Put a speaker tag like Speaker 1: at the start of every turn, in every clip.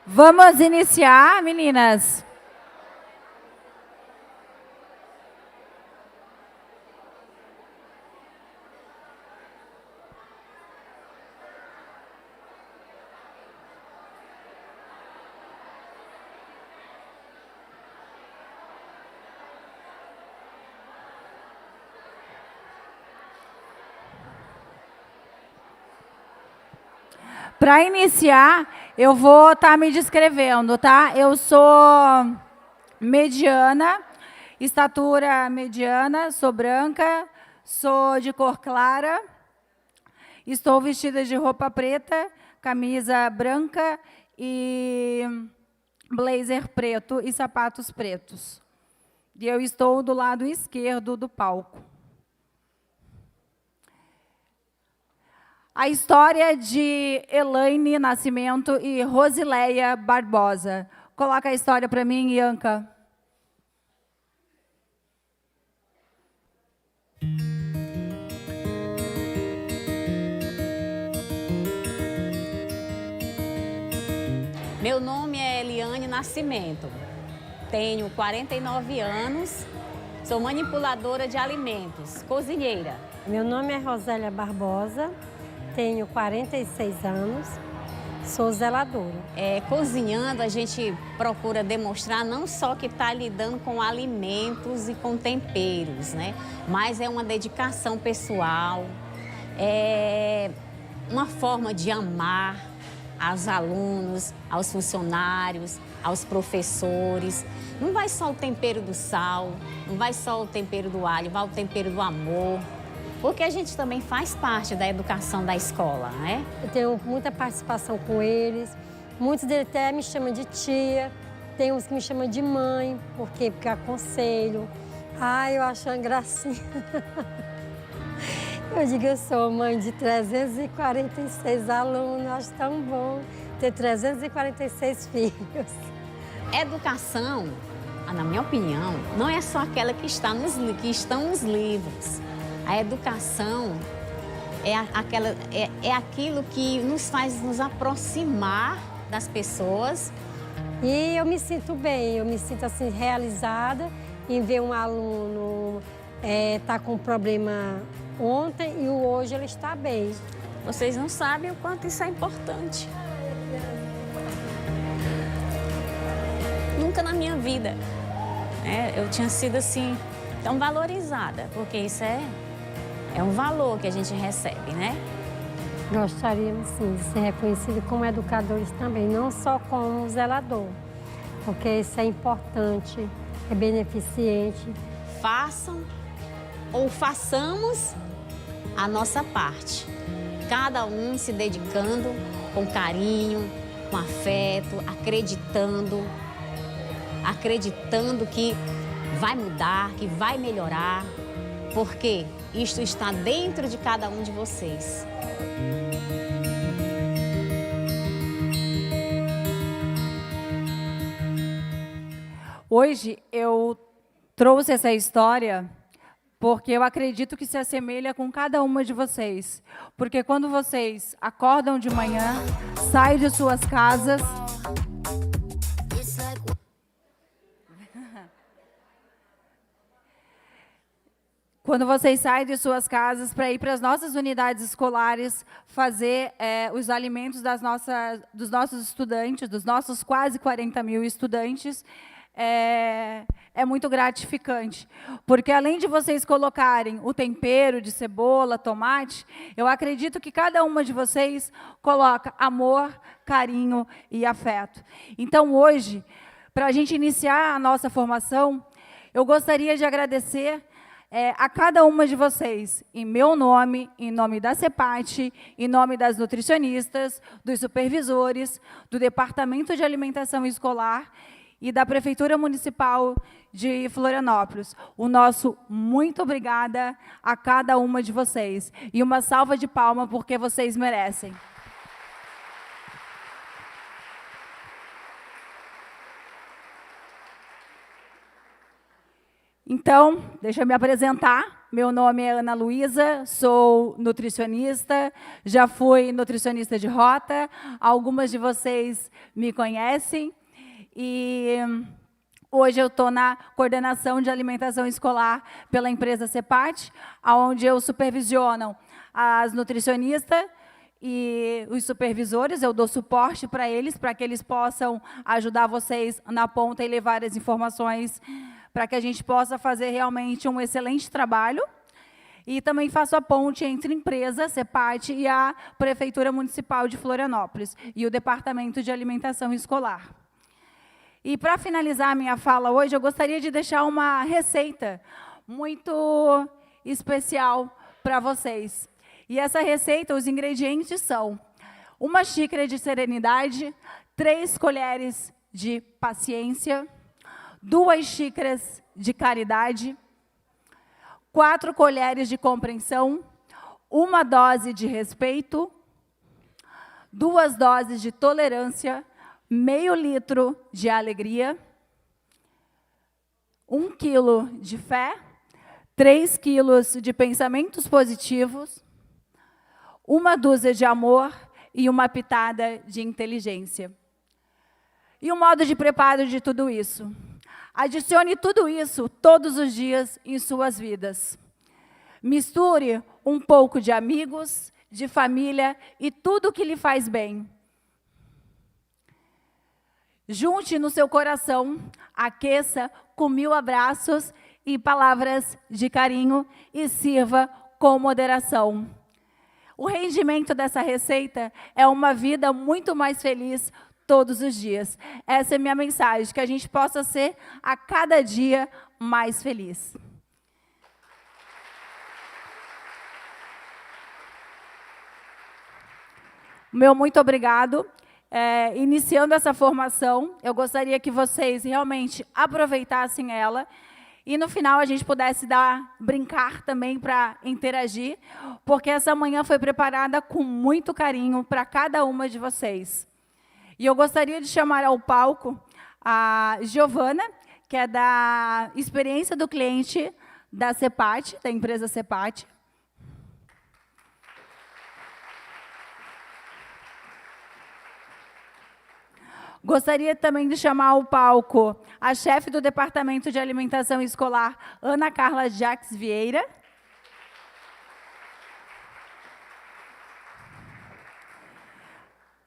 Speaker 1: Vamos iniciar, meninas? Para iniciar, eu vou estar me descrevendo, tá? Eu sou mediana, estatura mediana, sou branca, sou de cor clara, estou vestida de roupa preta, camisa branca e blazer preto e sapatos pretos. E eu estou do lado esquerdo do palco. A história de Elaine Nascimento e Rosileia Barbosa. Coloca a história para mim, Ianca.
Speaker 2: Meu nome é Eliane Nascimento, tenho 49 anos, sou manipuladora de alimentos, cozinheira.
Speaker 3: Meu nome é Rosélia Barbosa, tenho 46 anos, sou zeladora.
Speaker 2: Cozinhando, a gente procura demonstrar não só que está lidando com alimentos e com temperos, né? Mas é uma dedicação pessoal, é uma forma de amar aos alunos, aos funcionários, aos professores. Não vai só o tempero do sal, não vai só o tempero do alho, vai o tempero do amor. Porque a gente também faz parte da educação da escola, né?
Speaker 3: Eu tenho muita participação com eles, muitos deles até me chamam de tia, tem uns que me chamam de mãe, porque aconselho. Ai, eu acho uma gracinha. Eu digo, eu sou mãe de 346 alunos, acho tão bom ter 346 filhos.
Speaker 2: Educação, na minha opinião, não é só aquela que estão nos livros. A educação é aquilo que nos faz nos aproximar das pessoas.
Speaker 3: E eu me sinto bem, eu me sinto assim realizada em ver um aluno tá com um problema ontem e o hoje ele está bem.
Speaker 2: Vocês não sabem o quanto isso é importante. Nunca na minha vida eu tinha sido assim tão valorizada, porque isso é um valor que a gente recebe, né?
Speaker 3: Gostaríamos sim de ser reconhecidos como educadores também, não só como zelador, porque isso é importante, é beneficente.
Speaker 2: Façam ou façamos a nossa parte. Cada um se dedicando com carinho, com afeto, acreditando que vai mudar, que vai melhorar, porque isto está dentro de cada um de vocês.
Speaker 1: Hoje eu trouxe essa história porque eu acredito que se assemelha com cada uma de vocês. Porque quando vocês acordam de manhã, saem de suas casas... Quando vocês saem de suas casas para ir para as nossas unidades escolares, fazer os alimentos dos nossos estudantes, dos nossos quase 40 mil estudantes, é muito gratificante. Porque, além de vocês colocarem o tempero de cebola, tomate, eu acredito que cada uma de vocês coloca amor, carinho e afeto. Então, hoje, para a gente iniciar a nossa formação, eu gostaria de agradecer a cada uma de vocês, em meu nome, em nome da CEPAT, em nome das nutricionistas, dos supervisores, do Departamento de Alimentação Escolar e da Prefeitura Municipal de Florianópolis. O nosso muito obrigada a cada uma de vocês. E uma salva de palmas, porque vocês merecem. Então, deixa eu me apresentar. Meu nome é Ana Luísa, sou nutricionista, já fui nutricionista de rota, algumas de vocês me conhecem, e hoje eu estou na coordenação de alimentação escolar pela empresa CEPAT, onde eu supervisiono as nutricionistas e os supervisores, eu dou suporte para que eles possam ajudar vocês na ponta e levar as informações para que a gente possa fazer realmente um excelente trabalho. E também faço a ponte entre a empresa, CEPAT, e a Prefeitura Municipal de Florianópolis, e o Departamento de Alimentação Escolar. E, para finalizar a minha fala hoje, eu gostaria de deixar uma receita muito especial para vocês. E essa receita, os ingredientes são 1 xícara de serenidade, 3 colheres de paciência, 2 xícaras de caridade, 4 colheres de compreensão, 1 dose de respeito, 2 doses de tolerância, meio litro de alegria, 1 quilo de fé, 3 quilos de pensamentos positivos, 1 dúzia de amor e 1 pitada de inteligência. E o modo de preparo de tudo isso? Adicione tudo isso todos os dias em suas vidas. Misture um pouco de amigos, de família e tudo que lhe faz bem. Junte no seu coração, aqueça com 1000 abraços e palavras de carinho e sirva com moderação. O rendimento dessa receita é uma vida muito mais feliz todos os dias. Essa é a minha mensagem, que a gente possa ser a cada dia mais feliz. Meu muito obrigado. Iniciando essa formação, eu gostaria que vocês realmente aproveitassem ela e no final a gente pudesse brincar também para interagir, porque essa manhã foi preparada com muito carinho para cada uma de vocês. E eu gostaria de chamar ao palco a Giovana, que é da experiência do cliente da CEPAT, da empresa CEPAT. Gostaria também de chamar ao palco a chefe do Departamento de Alimentação Escolar, Ana Carla Jacques Vieira.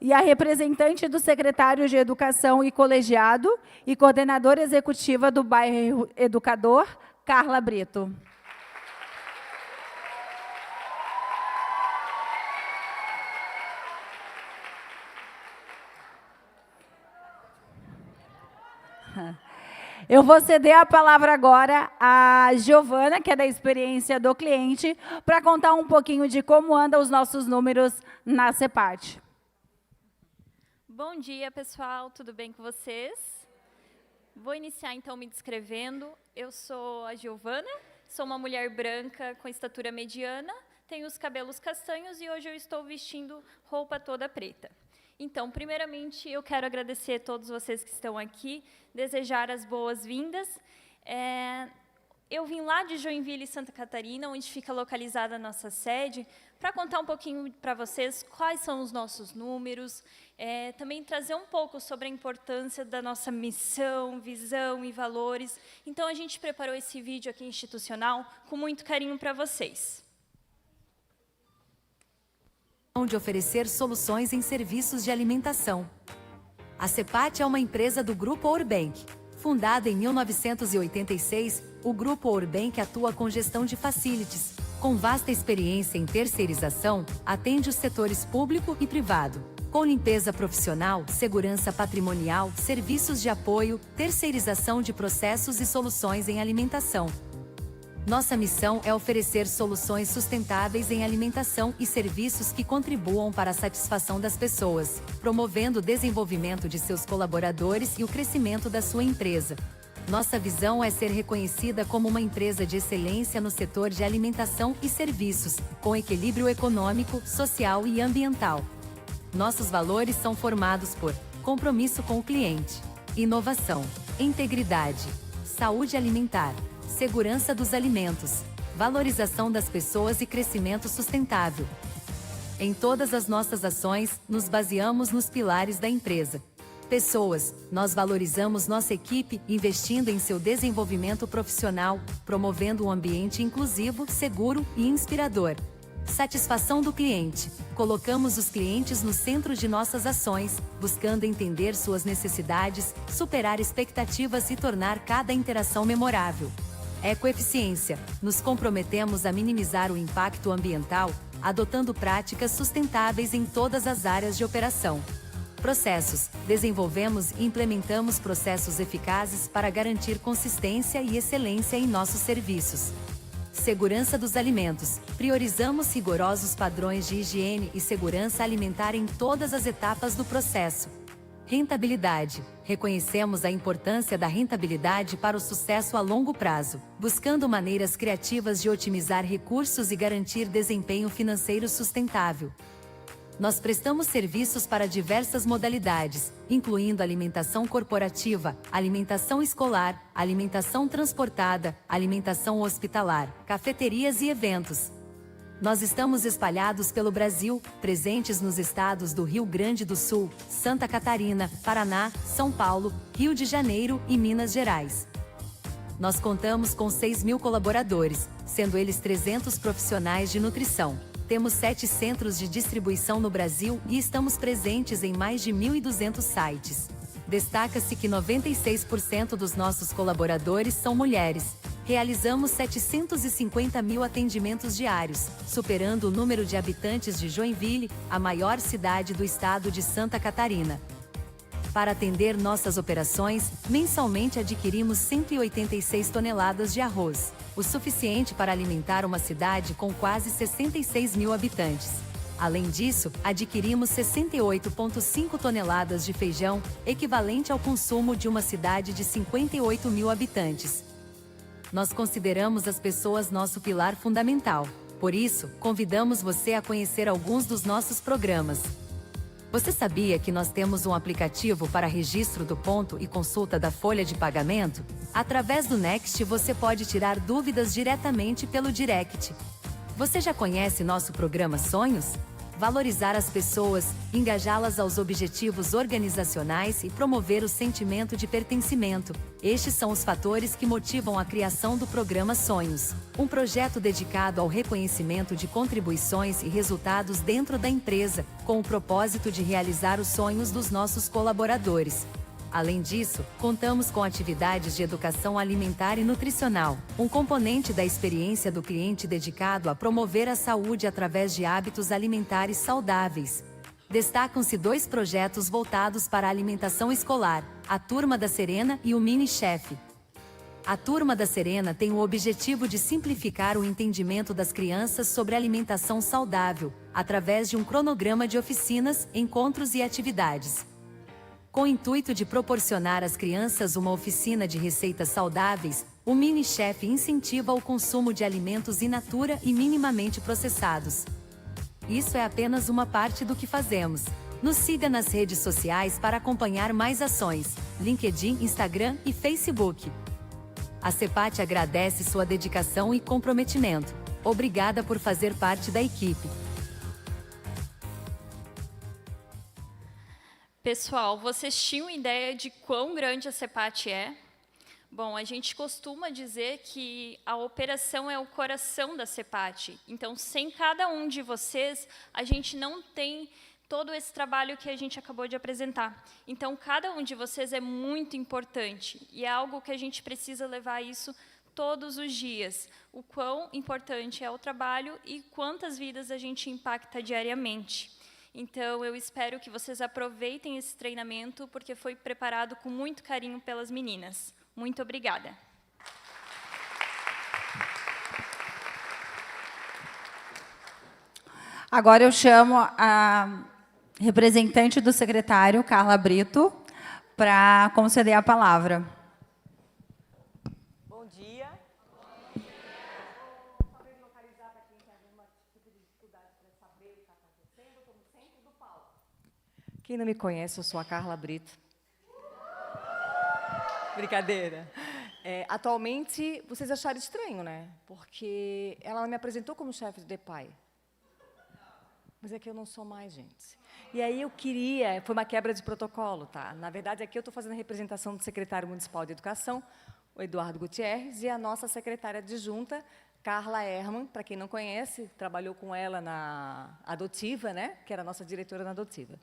Speaker 1: E a representante do secretário de Educação e Colegiado e coordenadora executiva do Bairro Educador, Carla Brito. Eu vou ceder a palavra agora à Giovana, que é da experiência do cliente, para contar um pouquinho de como andam os nossos números na CEPAT.
Speaker 4: Bom dia, pessoal. Tudo bem com vocês? Vou iniciar, então, me descrevendo. Eu sou a Giovana, sou uma mulher branca com estatura mediana, tenho os cabelos castanhos e hoje eu estou vestindo roupa toda preta. Então, primeiramente, eu quero agradecer a todos vocês que estão aqui, desejar as boas-vindas. Eu vim lá de Joinville, Santa Catarina, onde fica localizada a nossa sede, para contar um pouquinho para vocês quais são os nossos números, também trazer um pouco sobre a importância da nossa missão, visão e valores. Então, a gente preparou esse vídeo aqui institucional com muito carinho para vocês.
Speaker 5: De oferecer soluções em serviços de alimentação. A CEPAT é uma empresa do Grupo Urbank. Fundada em 1986, o Grupo Urbank atua com gestão de facilities. Com vasta experiência em terceirização, atende os setores público e privado. Com limpeza profissional, segurança patrimonial, serviços de apoio, terceirização de processos e soluções em alimentação. Nossa missão é oferecer soluções sustentáveis em alimentação e serviços que contribuam para a satisfação das pessoas, promovendo o desenvolvimento de seus colaboradores e o crescimento da sua empresa. Nossa visão é ser reconhecida como uma empresa de excelência no setor de alimentação e serviços, com equilíbrio econômico, social e ambiental. Nossos valores são formados por compromisso com o cliente, inovação, integridade, saúde alimentar, segurança dos alimentos, valorização das pessoas e crescimento sustentável. Em todas as nossas ações, nos baseamos nos pilares da empresa. Pessoas, nós valorizamos nossa equipe, investindo em seu desenvolvimento profissional, promovendo um ambiente inclusivo, seguro e inspirador. Satisfação do cliente. Colocamos os clientes no centro de nossas ações, buscando entender suas necessidades, superar expectativas e tornar cada interação memorável. Ecoeficiência. Nos comprometemos a minimizar o impacto ambiental, adotando práticas sustentáveis em todas as áreas de operação. Processos. Desenvolvemos e implementamos processos eficazes para garantir consistência e excelência em nossos serviços. Segurança dos alimentos. Priorizamos rigorosos padrões de higiene e segurança alimentar em todas as etapas do processo. Rentabilidade. Reconhecemos a importância da rentabilidade para o sucesso a longo prazo, buscando maneiras criativas de otimizar recursos e garantir desempenho financeiro sustentável. Nós prestamos serviços para diversas modalidades, incluindo alimentação corporativa, alimentação escolar, alimentação transportada, alimentação hospitalar, cafeterias e eventos. Nós estamos espalhados pelo Brasil, presentes nos estados do Rio Grande do Sul, Santa Catarina, Paraná, São Paulo, Rio de Janeiro e Minas Gerais. Nós contamos com 6.000 colaboradores, sendo eles 300 profissionais de nutrição. Temos 7 centros de distribuição no Brasil e estamos presentes em mais de 1.200 sites. Destaca-se que 96% dos nossos colaboradores são mulheres. Realizamos 750.000 atendimentos diários, superando o número de habitantes de Joinville, a maior cidade do estado de Santa Catarina. Para atender nossas operações, mensalmente adquirimos 186 toneladas de arroz, o suficiente para alimentar uma cidade com quase 66.000 habitantes. Além disso, adquirimos 68,5 toneladas de feijão, equivalente ao consumo de uma cidade de 58.000 habitantes. Nós consideramos as pessoas nosso pilar fundamental. Por isso, convidamos você a conhecer alguns dos nossos programas. Você sabia que nós temos um aplicativo para registro do ponto e consulta da folha de pagamento? Através do Next você pode tirar dúvidas diretamente pelo direct. Você já conhece nosso programa Sonhos? Valorizar as pessoas, engajá-las aos objetivos organizacionais e promover o sentimento de pertencimento. Estes são os fatores que motivam a criação do programa Sonhos, um projeto dedicado ao reconhecimento de contribuições e resultados dentro da empresa, com o propósito de realizar os sonhos dos nossos colaboradores. Além disso, contamos com atividades de educação alimentar e nutricional, um componente da experiência do cliente dedicado a promover a saúde através de hábitos alimentares saudáveis. Destacam-se 2 projetos voltados para a alimentação escolar, a Turma da Serena e o Mini Chef. A Turma da Serena tem o objetivo de simplificar o entendimento das crianças sobre alimentação saudável, através de um cronograma de oficinas, encontros e atividades. Com o intuito de proporcionar às crianças uma oficina de receitas saudáveis, o Mini Chef incentiva o consumo de alimentos in natura e minimamente processados. Isso é apenas uma parte do que fazemos. Nos siga nas redes sociais para acompanhar mais ações: LinkedIn, Instagram e Facebook. A CEPAT agradece sua dedicação e comprometimento. Obrigada por fazer parte da equipe.
Speaker 4: Pessoal, vocês tinham ideia de quão grande a CEPAT é? Bom, a gente costuma dizer que a operação é o coração da CEPAT. Então, sem cada um de vocês, a gente não tem todo esse trabalho que a gente acabou de apresentar. Então, cada um de vocês é muito importante e é algo que a gente precisa levar isso todos os dias. O quão importante é o trabalho e quantas vidas a gente impacta diariamente. Então, eu espero que vocês aproveitem esse treinamento, porque foi preparado com muito carinho pelas meninas. Muito obrigada.
Speaker 1: Agora eu chamo a representante do secretário, Carla Brito, para conceder a palavra.
Speaker 6: Bom dia. Quem não me conhece, eu sou a Carla Brito. Brincadeira. Atualmente, vocês acharam estranho, né? Porque ela me apresentou como chefe do DEPAI. Mas é que eu não sou mais, gente. E aí eu queria... Foi uma quebra de protocolo, tá? Na verdade, aqui eu estou fazendo a representação do secretário municipal de Educação, o Eduardo Gutierrez, e a nossa secretária adjunta, Carla Herman, para quem não conhece, trabalhou com ela na Adotiva, né? Que era a nossa diretora na Adotiva.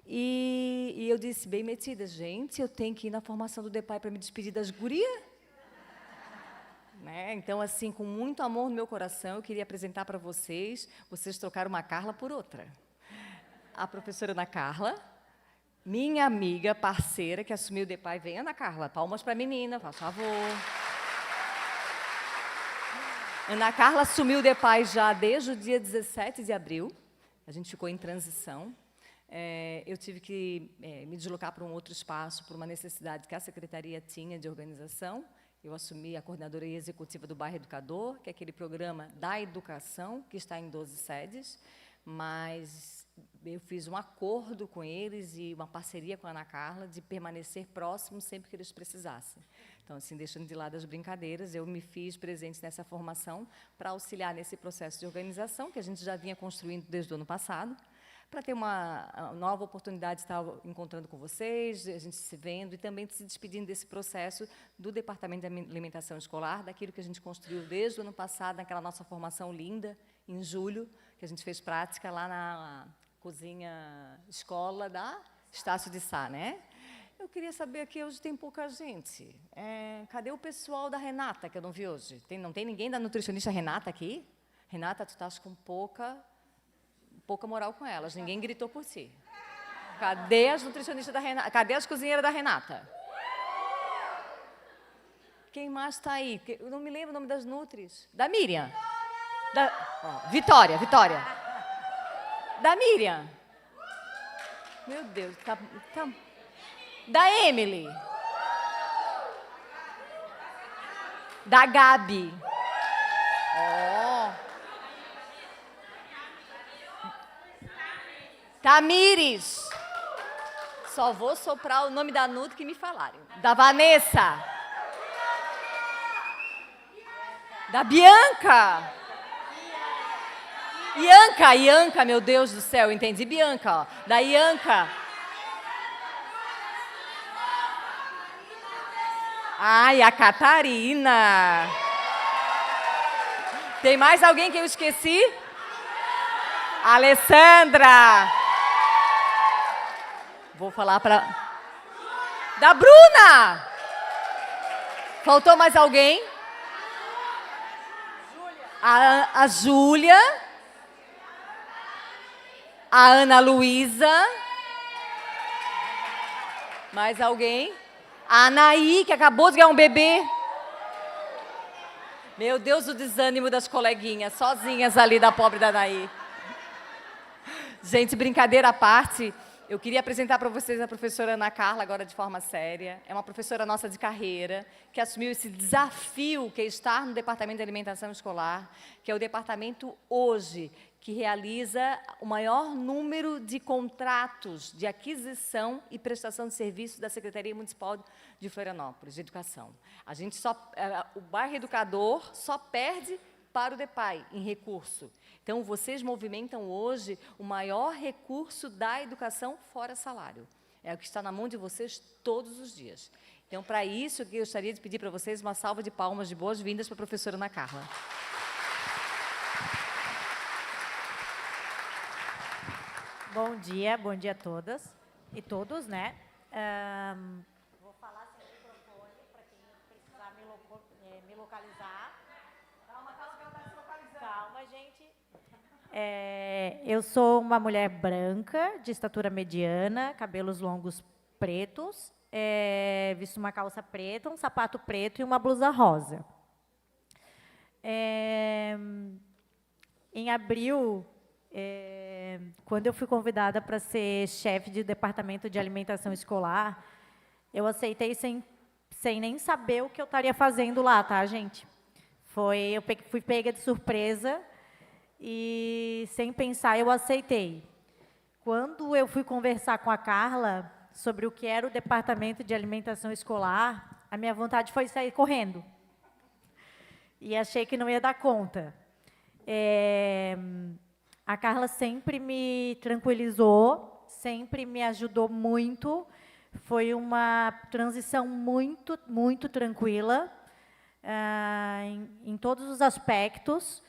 Speaker 6: E eu disse, bem metida, gente, eu tenho que ir na formação do DEPAI para me despedir das gurias. Né? Então, assim, com muito amor no meu coração, eu queria apresentar para vocês, vocês trocaram uma Carla por outra. A professora Ana Carla, minha amiga, parceira, que assumiu o DEPAI. Vem, Ana Carla, palmas para a menina, por favor. Ana Carla assumiu o DEPAI já desde o dia 17 de abril. A gente ficou em transição. Eu tive que me deslocar para um outro espaço, por uma necessidade que a secretaria tinha de organização. Eu assumi a coordenadoria executiva do Bairro Educador, que é aquele programa da educação, que está em 12 sedes, mas eu fiz um acordo com eles e uma parceria com a Ana Carla de permanecer próximo sempre que eles precisassem. Então, assim, deixando de lado as brincadeiras, eu me fiz presente nessa formação para auxiliar nesse processo de organização, que a gente já vinha construindo desde o ano passado, para ter uma nova oportunidade de estar encontrando com vocês, a gente se vendo e também se despedindo desse processo do Departamento de Alimentação Escolar, daquilo que a gente construiu desde o ano passado, naquela nossa formação linda, em julho, que a gente fez prática lá na cozinha escola da Estácio de Sá, né? Eu queria saber aqui, hoje tem pouca gente. Cadê o pessoal da Renata, que eu não vi hoje? Não tem ninguém da nutricionista Renata aqui? Renata, tu estás com pouca moral com elas, ninguém gritou por ti. Cadê as nutricionistas da Renata? Cadê as cozinheiras da Renata? Quem mais está aí? Eu não me lembro o nome das nutris. Da Miriam. Vitória. Da Miriam. Meu Deus. Da Emily. Da Gabi. Tamires. Só vou soprar o nome da Nutri que me falaram. Da Vanessa. Da Bianca. Ianca, meu Deus do céu, entendi. Bianca, ó. Da Ianca. Ai, a Catarina. Tem mais alguém que eu esqueci? Alessandra. Vou falar para... Da Bruna. Faltou mais alguém? A Júlia. A Ana Luísa. Mais alguém? A Anaí, que acabou de ganhar um bebê. Meu Deus, o desânimo das coleguinhas, sozinhas ali da pobre da Anaí. Gente, brincadeira à parte, eu queria apresentar para vocês a professora Ana Carla, agora de forma séria. É uma professora nossa de carreira, que assumiu esse desafio que é estar no Departamento de Alimentação Escolar, que é o departamento hoje, que realiza o maior número de contratos de aquisição e prestação de serviços da Secretaria Municipal de Florianópolis, de Educação. O Bairro Educador só perde para o DEPAI em recurso. Então, vocês movimentam hoje o maior recurso da educação fora salário. É o que está na mão de vocês todos os dias. Então, para isso, eu gostaria de pedir para vocês uma salva de palmas de boas-vindas para a professora Ana Carla.
Speaker 7: Bom dia a todas e todos, né? Vou falar sem microfone para quem precisar me localizar. Calma, gente. Eu sou uma mulher branca, de estatura mediana, cabelos longos pretos, visto uma calça preta, um sapato preto e uma blusa rosa. Em abril, quando eu fui convidada para ser chefe de departamento de alimentação escolar, eu aceitei sem nem saber o que eu estaria fazendo lá, tá, gente? Eu fui pega de surpresa e, sem pensar, eu aceitei. Quando eu fui conversar com a Carla sobre o que era o Departamento de Alimentação Escolar, a minha vontade foi sair correndo. E achei que não ia dar conta. A Carla sempre me tranquilizou, sempre me ajudou muito. Foi uma transição muito, muito tranquila, em todos os aspectos.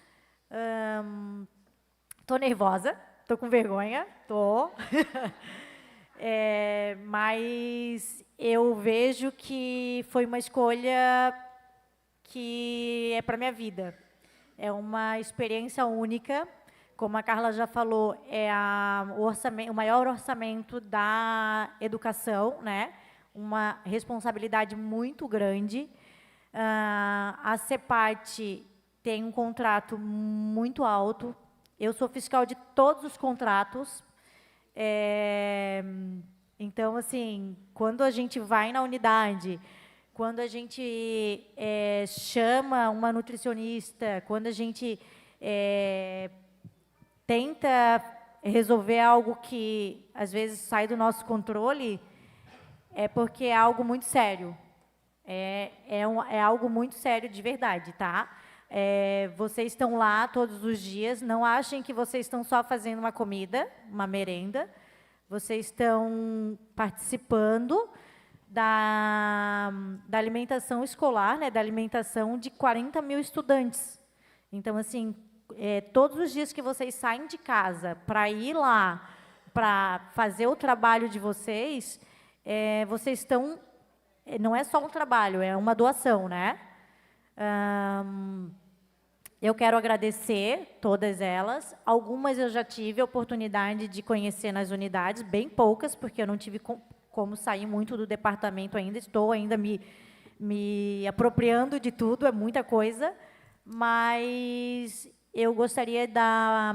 Speaker 7: Estou nervosa, estou com vergonha, estou. Mas eu vejo que foi uma escolha que é para a minha vida. É uma experiência única. Como a Carla já falou, é o maior orçamento da educação, né? Uma responsabilidade muito grande. A CEPAT tem um contrato muito alto. Eu sou fiscal de todos os contratos. Então, assim, quando a gente vai na unidade, quando a gente chama uma nutricionista, quando a gente tenta resolver algo que, às vezes, sai do nosso controle, é porque é algo muito sério. É algo muito sério de verdade, tá? Vocês estão lá todos os dias, não achem que vocês estão só fazendo uma comida, uma merenda. Vocês estão participando da alimentação escolar, né, da alimentação de 40 mil estudantes. Então, assim, todos os dias que vocês saem de casa para ir lá, para fazer o trabalho de vocês, vocês estão... Não é só um trabalho, é uma doação, né? Eu quero agradecer todas elas. Algumas eu já tive a oportunidade de conhecer nas unidades, bem poucas, porque eu não tive como sair muito do departamento ainda. Estou ainda me apropriando de tudo, é muita coisa. Mas eu gostaria da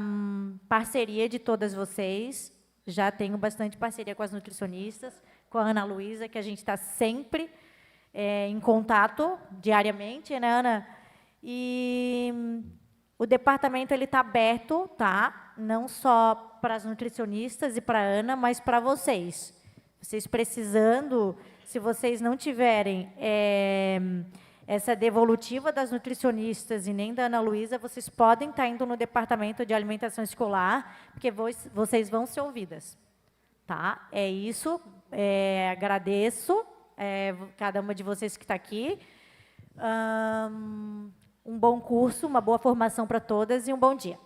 Speaker 7: parceria de todas vocês. Já tenho bastante parceria com as nutricionistas, com a Ana Luísa, que a gente está sempre em contato diariamente, né, Ana? E o departamento está aberto, tá? Não só para as nutricionistas e para a Ana, mas para vocês. Vocês precisando, se vocês não tiverem essa devolutiva das nutricionistas e nem da Ana Luísa, vocês podem estar indo no departamento de alimentação escolar, porque vocês vão ser ouvidas. Tá? É isso. Agradeço cada uma de vocês que está aqui. Um bom curso, uma boa formação para todas e um bom dia.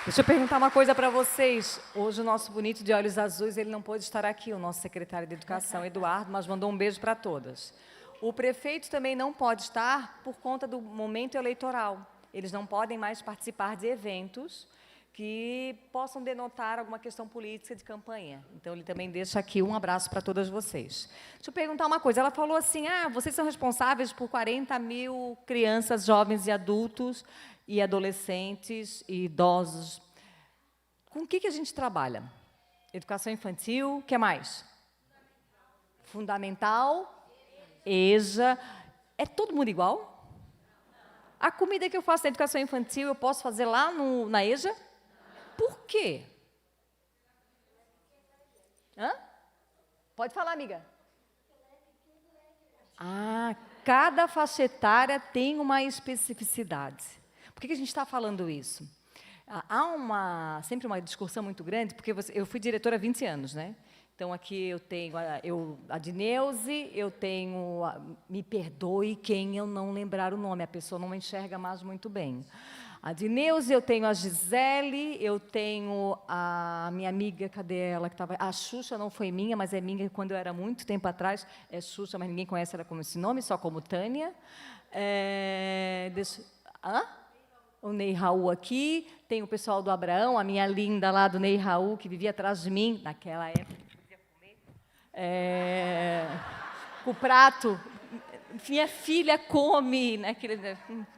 Speaker 6: Deixa eu perguntar uma coisa para vocês. Hoje o nosso bonito de olhos azuis, ele não pôde estar aqui, o nosso secretário de Educação, Eduardo, mas mandou um beijo para todas. O prefeito também não pode estar por conta do momento eleitoral. Eles não podem mais participar de eventos que possam denotar alguma questão política de campanha. Então, ele também deixa aqui um abraço para todas vocês. Deixa eu perguntar uma coisa. Ela falou assim, vocês são responsáveis por 40 mil crianças, jovens e adultos, e adolescentes e idosos. Com o que a gente trabalha? Educação infantil, o que mais? Fundamental, EJA. É todo mundo igual? A comida que eu faço na educação infantil, eu posso fazer lá na EJA? Por quê? Pode falar, amiga. Cada faixa etária tem uma especificidade. Por que a gente está falando isso? Há sempre uma discussão muito grande, porque eu fui diretora há 20 anos, né? Então, aqui eu tenho a Dineuze, eu tenho... me perdoe quem eu não lembrar o nome, a pessoa não enxerga mais muito bem. A Dineuze, eu tenho a Gisele, eu tenho a minha amiga, cadê ela? A Xuxa não foi minha, mas é minha quando eu era muito tempo atrás. É Xuxa, mas ninguém conhece ela como esse nome, só como Tânia. O Ney Raul aqui, tem o pessoal do Abraão, a minha linda lá do Ney Raul, que vivia atrás de mim, naquela época, que vivia comer. O prato, minha filha come, né?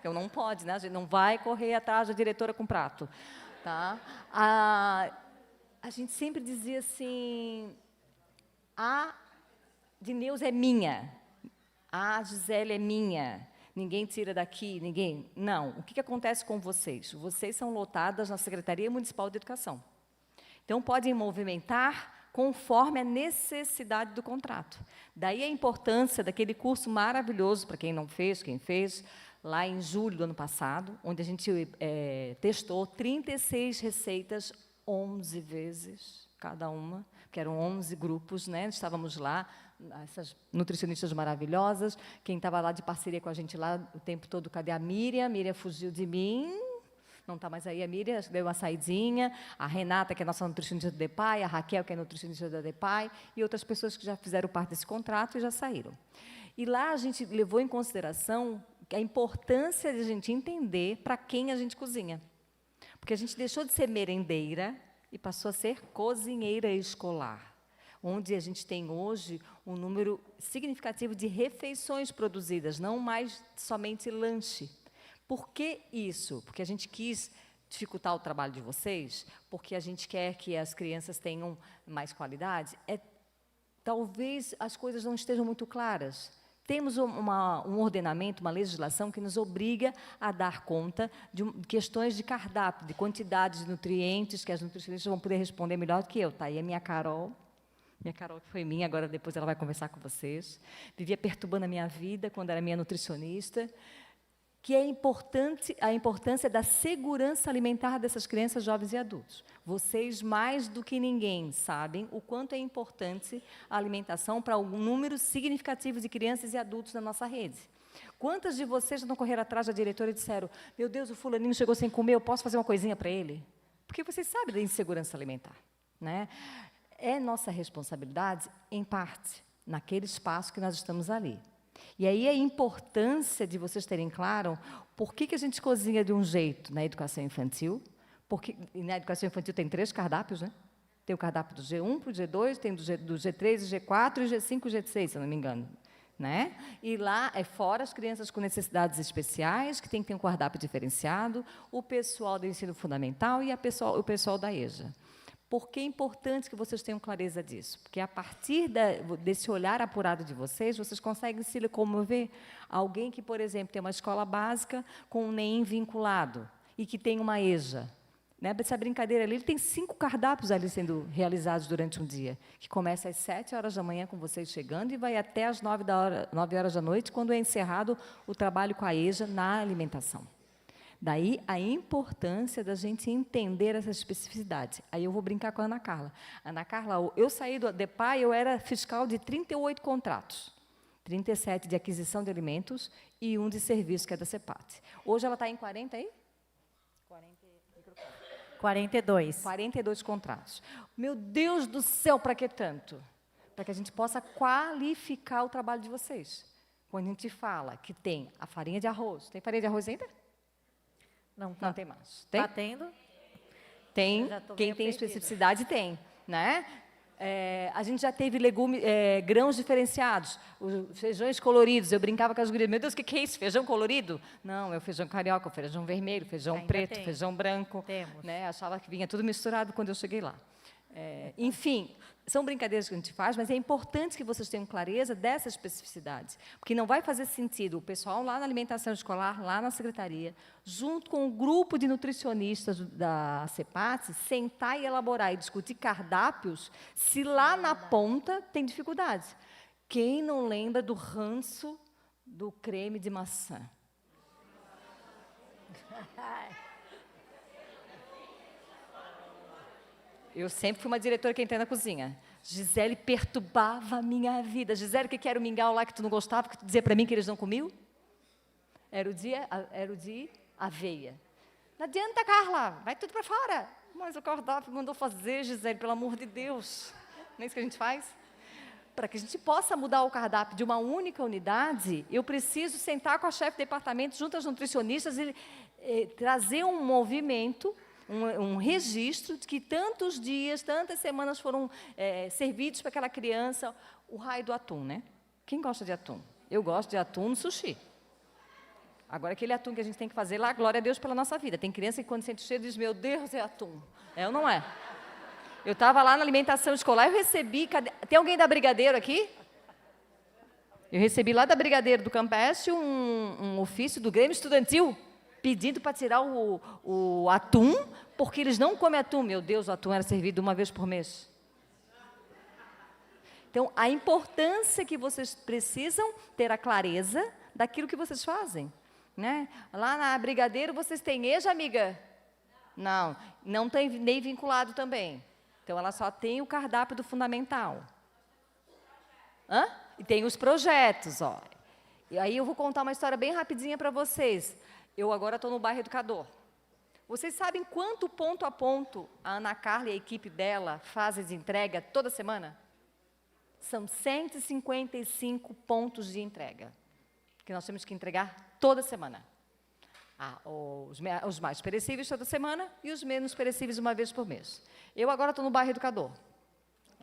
Speaker 6: Eu não pode, né? A gente não vai correr atrás da diretora com prato. Tá? A gente sempre dizia assim, a Dineuze é minha, a Gisele é minha. Ninguém tira daqui, ninguém... Não. O que acontece com vocês? Vocês são lotadas na Secretaria Municipal de Educação. Então, podem movimentar conforme a necessidade do contrato. Daí a importância daquele curso maravilhoso, para quem não fez, quem fez, lá em julho do ano passado, onde a gente testou 36 receitas, 11 vezes cada uma, que eram 11 grupos, né? Estávamos lá, essas nutricionistas maravilhosas, quem estava lá de parceria com a gente lá o tempo todo, cadê a Miriam? A Miriam fugiu de mim, não está mais aí a Miriam, deu uma saidinha, a Renata, que é nossa nutricionista da DEPAI, a Raquel, que é nutricionista da DEPAI, e outras pessoas que já fizeram parte desse contrato e já saíram. E lá a gente levou em consideração a importância de a gente entender para quem a gente cozinha. Porque a gente deixou de ser merendeira e passou a ser cozinheira escolar, onde a gente tem hoje um número significativo de refeições produzidas, não mais somente lanche. Por que isso? Porque a gente quis dificultar o trabalho de vocês, porque a gente quer que as crianças tenham mais qualidade. Talvez as coisas não estejam muito claras. Temos um ordenamento, uma legislação que nos obriga a dar conta de questões de cardápio, de quantidades de nutrientes, que as nutricionistas vão poder responder melhor do que eu. Tá aí a minha Carol que foi minha, agora depois ela vai conversar com vocês. Vivia perturbando a minha vida quando era minha nutricionista. Que é importante, a importância da segurança alimentar dessas crianças, jovens e adultos. Vocês, mais do que ninguém, sabem o quanto é importante a alimentação para um número significativo de crianças e adultos na nossa rede. Quantas de vocês não correram atrás da diretora e disseram, meu Deus, o fulaninho chegou sem comer, eu posso fazer uma coisinha para ele? Porque vocês sabem da insegurança alimentar, né? É nossa responsabilidade, em parte, naquele espaço que nós estamos ali. E aí a importância de vocês terem claro por que a gente cozinha de um jeito na educação infantil, porque na educação infantil tem 3 cardápios, né? Tem o cardápio do G1 para o G2, tem do G3, G4 e G5 e G6, se eu não me engano. Né? E lá, fora as crianças com necessidades especiais, que tem que ter um cardápio diferenciado, o pessoal do ensino fundamental e o pessoal da EJA. Por que é importante que vocês tenham clareza disso? Porque, a partir desse olhar apurado de vocês conseguem se locomover. Alguém que, por exemplo, tem uma escola básica com um NEM vinculado e que tem uma EJA. Né? Essa brincadeira ali, ele tem 5 cardápios ali sendo realizados durante um dia, que começa às 7 horas da manhã com vocês chegando e vai até às 9 horas da noite, quando é encerrado o trabalho com a EJA na alimentação. Daí a importância da gente entender essa especificidade. Aí eu vou brincar com a Ana Carla. Ana Carla, eu saí do DEPAI, eu era fiscal de 38 contratos. 37 de aquisição de alimentos e 1 de serviço, que é da CEPAT. Hoje ela está em 40 aí?
Speaker 7: 42.
Speaker 6: 42 contratos. Meu Deus do céu, para que tanto? Para que a gente possa qualificar o trabalho de vocês. Quando a gente fala que tem a farinha de arroz. Tem farinha de arroz ainda?
Speaker 7: Não
Speaker 6: tem mais. Tem?
Speaker 7: Está tendo?
Speaker 6: Tem. Quem tem especificidade tem. Né? A gente já teve grãos diferenciados, os feijões coloridos. Eu brincava com as gurias, meu Deus, o que é isso? Feijão colorido? Não, é o feijão carioca, o feijão vermelho, feijão
Speaker 7: Ainda
Speaker 6: preto,
Speaker 7: tem.
Speaker 6: feijão branco.
Speaker 7: Temos.
Speaker 6: Né? Achava que vinha tudo misturado quando eu cheguei lá. Enfim, são brincadeiras que a gente faz, mas é importante que vocês tenham clareza dessas especificidades, porque não vai fazer sentido o pessoal lá na alimentação escolar, lá na secretaria, junto com o grupo de nutricionistas da CEPAT, sentar e elaborar e discutir cardápios, se lá na ponta tem dificuldades. Quem não lembra do ranço do creme de maçã? Eu sempre fui uma diretora que entrei na cozinha. Gisele perturbava a minha vida. Gisele, o que era o mingau lá que tu não gostava, que tu dizia para mim que eles não comiam? Era o de aveia. Não adianta, Carla, vai tudo para fora. Mas o cardápio mandou fazer, Gisele, pelo amor de Deus. Não é isso que a gente faz? Para que a gente possa mudar o cardápio de uma única unidade, eu preciso sentar com a chefe de departamento, junto às nutricionistas, e trazer um movimento, um registro de que tantos dias, tantas semanas foram servidos para aquela criança. O raio do atum, né? Quem gosta de atum? Eu gosto de atum no sushi. Agora, aquele atum que a gente tem que fazer lá, glória a Deus pela nossa vida. Tem criança que, quando sente o cheiro, diz, meu Deus, é atum. É ou não é? Eu estava lá na alimentação escolar, eu recebi... Tem alguém da Brigadeiro aqui? Eu recebi lá da Brigadeiro do Campestre um ofício do Grêmio Estudantil, pedindo para tirar o atum, porque eles não comem atum. Meu Deus, o atum era servido uma vez por mês. Então, a importância que vocês precisam ter a clareza daquilo que vocês fazem. Né? Lá na Brigadeiro, vocês têm EJA, amiga? Não, não tem nem vinculado também. Então, ela só tem o cardápio do fundamental. Hã? E tem os projetos, ó. E aí eu vou contar uma história bem rapidinha para vocês. Eu agora estou no bairro Educador. Vocês sabem quanto ponto a ponto a Ana Carla e a equipe dela fazem de entrega toda semana? São 155 pontos de entrega que nós temos que entregar toda semana. Os mais perecíveis toda semana e os menos perecíveis uma vez por mês. Eu agora estou no bairro Educador.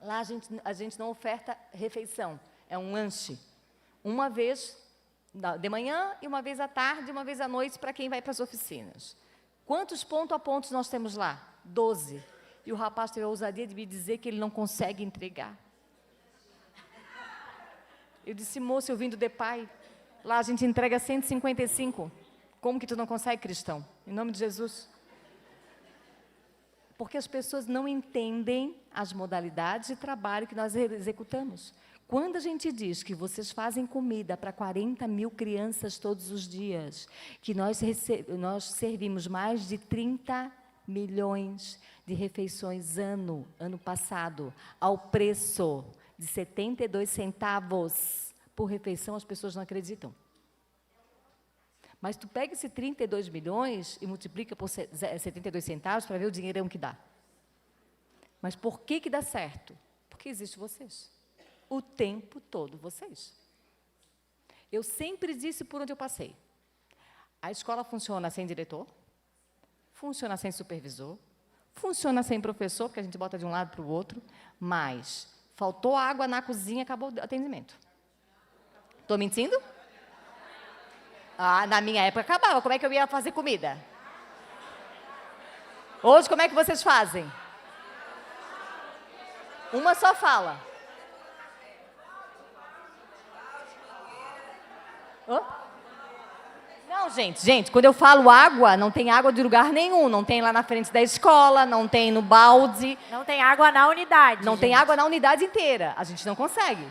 Speaker 6: Lá a gente não oferta refeição, é um lanche. Uma vez de manhã e uma vez à tarde e uma vez à noite para quem vai para as oficinas. Quantos ponto a pontos nós temos lá? 12. E o rapaz teve a ousadia de me dizer que ele não consegue entregar. Eu disse, moço, eu vim do DEPAI. Lá a gente entrega 155. Como que tu não consegue, cristão? Em nome de Jesus. Porque as pessoas não entendem as modalidades de trabalho que nós executamos. Quando a gente diz que vocês fazem comida para 40 mil crianças todos os dias, que nós servimos mais de 30 milhões de refeições ano passado, ao preço de 72 centavos por refeição, as pessoas não acreditam. Mas tu pega esse 32 milhões e multiplica por 72 centavos para ver o dinheirão que dá. Mas por que dá certo? Porque existe vocês. O tempo todo vocês. Eu sempre disse por onde eu passei. A escola funciona sem diretor, funciona sem supervisor, funciona sem professor, porque a gente bota de um lado para o outro, mas faltou água na cozinha, acabou o atendimento. Estou mentindo? Na minha época acabava. Como é que eu ia fazer comida? Hoje, como é que vocês fazem? Uma só fala. Hã? Não, gente, quando eu falo água, não tem água de lugar nenhum. Não tem lá na frente da escola, não tem no balde.
Speaker 7: Não tem água na unidade.
Speaker 6: Não tem água na unidade inteira. A gente não consegue.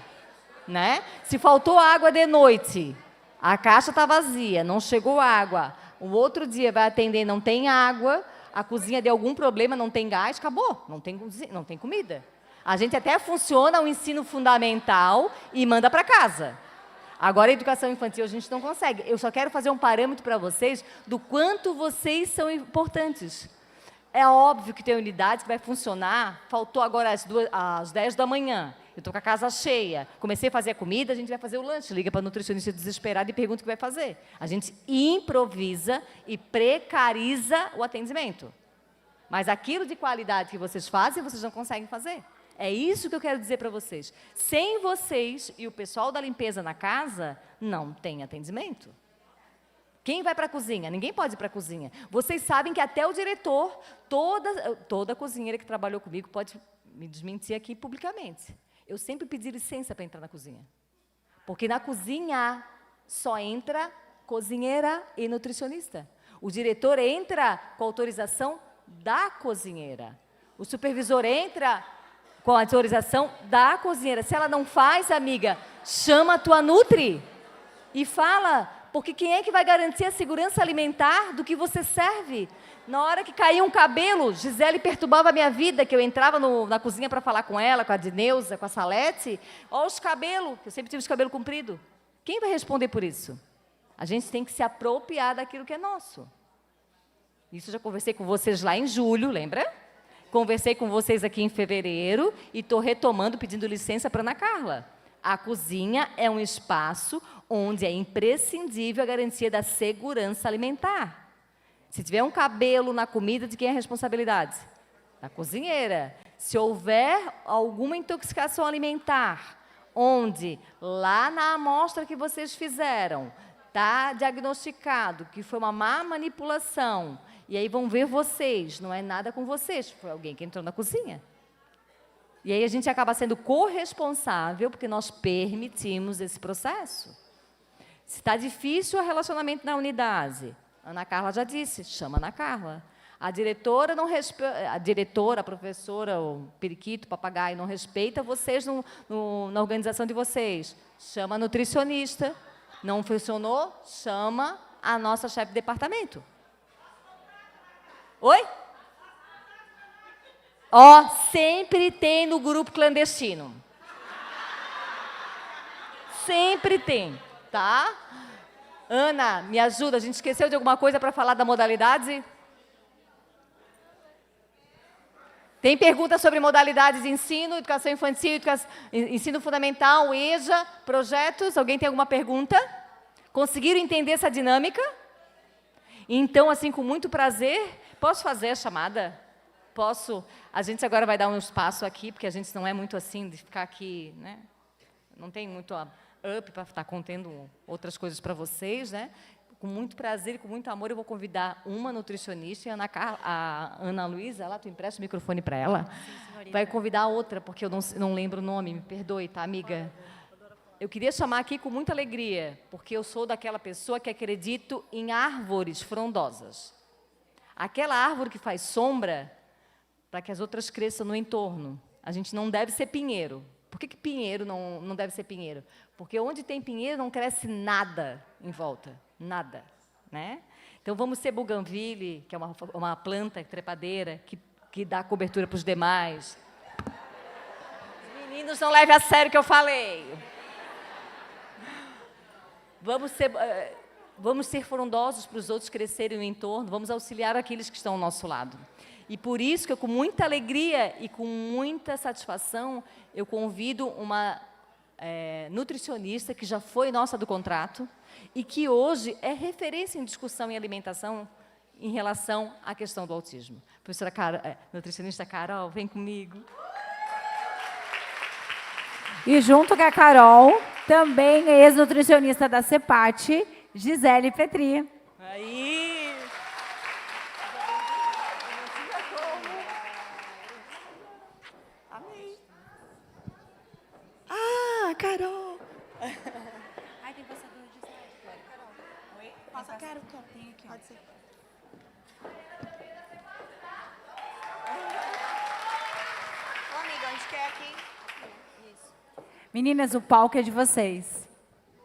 Speaker 6: Né? Se faltou água de noite, a caixa está vazia, não chegou água, o outro dia vai atender, não tem água, a cozinha deu algum problema, não tem gás, acabou, não tem comida. A gente até funciona o ensino fundamental e manda para casa. Agora, a educação infantil a gente não consegue. Eu só quero fazer um parâmetro para vocês do quanto vocês são importantes. É óbvio que tem unidade que vai funcionar, faltou agora às 10 da manhã. Eu estou com a casa cheia, comecei a fazer a comida, a gente vai fazer o lanche. Liga para a nutricionista desesperada e pergunta o que vai fazer. A gente improvisa e precariza o atendimento. Mas aquilo de qualidade que vocês fazem, vocês não conseguem fazer. É isso que eu quero dizer para vocês. Sem vocês e o pessoal da limpeza na casa, não tem atendimento. Quem vai para a cozinha? Ninguém pode ir para a cozinha. Vocês sabem que até o diretor, toda cozinheira que trabalhou comigo pode me desmentir aqui publicamente. Eu sempre pedi licença para entrar na cozinha. Porque na cozinha só entra cozinheira e nutricionista. O diretor entra com autorização da cozinheira. O supervisor entra com a autorização da cozinheira. Se ela não faz, amiga, chama a tua nutri e fala, porque quem é que vai garantir a segurança alimentar do que você serve? Na hora que caía um cabelo, Gisele perturbava a minha vida, que eu entrava na cozinha para falar com ela, com a Dineuza, com a Salete. Olha os cabelos, eu sempre tive os cabelos compridos. Quem vai responder por isso? A gente tem que se apropriar daquilo que é nosso. Isso eu já conversei com vocês lá em julho, lembra? Conversei com vocês aqui em fevereiro e estou retomando, pedindo licença para Ana Carla. A cozinha é um espaço onde é imprescindível a garantia da segurança alimentar. Se tiver um cabelo na comida, de quem é a responsabilidade? Da cozinheira. Se houver alguma intoxicação alimentar, onde lá na amostra que vocês fizeram, está diagnosticado que foi uma má manipulação, e aí vão ver vocês, não é nada com vocês, foi alguém que entrou na cozinha. E aí a gente acaba sendo corresponsável, porque nós permitimos esse processo. Se está difícil o relacionamento na unidade, Ana Carla já disse, chama Ana Carla. A diretora não respeita, a diretora, a professora, o periquito, o papagaio não respeita vocês na organização de vocês. Chama a nutricionista. Não funcionou? Chama a nossa chefe de departamento. Oi? Ó, sempre tem no grupo clandestino. Sempre tem, tá? Ana, me ajuda, a gente esqueceu de alguma coisa para falar da modalidade? Tem perguntas sobre modalidades de ensino, educação infantil, ensino fundamental, EJA, projetos? Alguém tem alguma pergunta? Conseguiram entender essa dinâmica? Então, assim, com muito prazer, posso fazer a chamada? Posso? A gente agora vai dar um espaço aqui, porque a gente não é muito assim de ficar aqui, né? Não tem muito up para estar contendo outras coisas para vocês, né? Com muito prazer e com muito amor, eu vou convidar uma nutricionista, a Ana Luísa, ela, tu empresta o microfone para ela? Sim, vai convidar a outra, porque eu não lembro o nome, me perdoe, tá, amiga? Eu queria chamar aqui com muita alegria, porque eu sou daquela pessoa que acredito em árvores frondosas. Aquela árvore que faz sombra para que as outras cresçam no entorno. A gente não deve ser pinheiro. Por que pinheiro não deve ser pinheiro? Porque onde tem pinheiro não cresce nada em volta. Nada, né? Então, vamos ser buganville, que é uma planta trepadeira, que dá cobertura para os demais. Meninos, não levem a sério o que eu falei. Vamos ser frondosos para os outros crescerem no entorno, vamos auxiliar aqueles que estão ao nosso lado. E por isso que eu, com muita alegria e com muita satisfação, eu convido uma nutricionista que já foi nossa do contrato e que hoje é referência em discussão em alimentação em relação à questão do autismo. Professora nutricionista Carol, vem comigo.
Speaker 1: E junto com a Carol, também ex-nutricionista da CEPAT, Gisele Petri.
Speaker 6: Aí!
Speaker 8: Amei. Ah, Carol!
Speaker 1: Ai, tem passador de slide, Carol. Oi?
Speaker 8: Passa, quero.
Speaker 1: Tem aqui,
Speaker 8: Pode ser. Ô, amiga, onde quer aqui? Isso.
Speaker 1: Meninas, o palco é de vocês.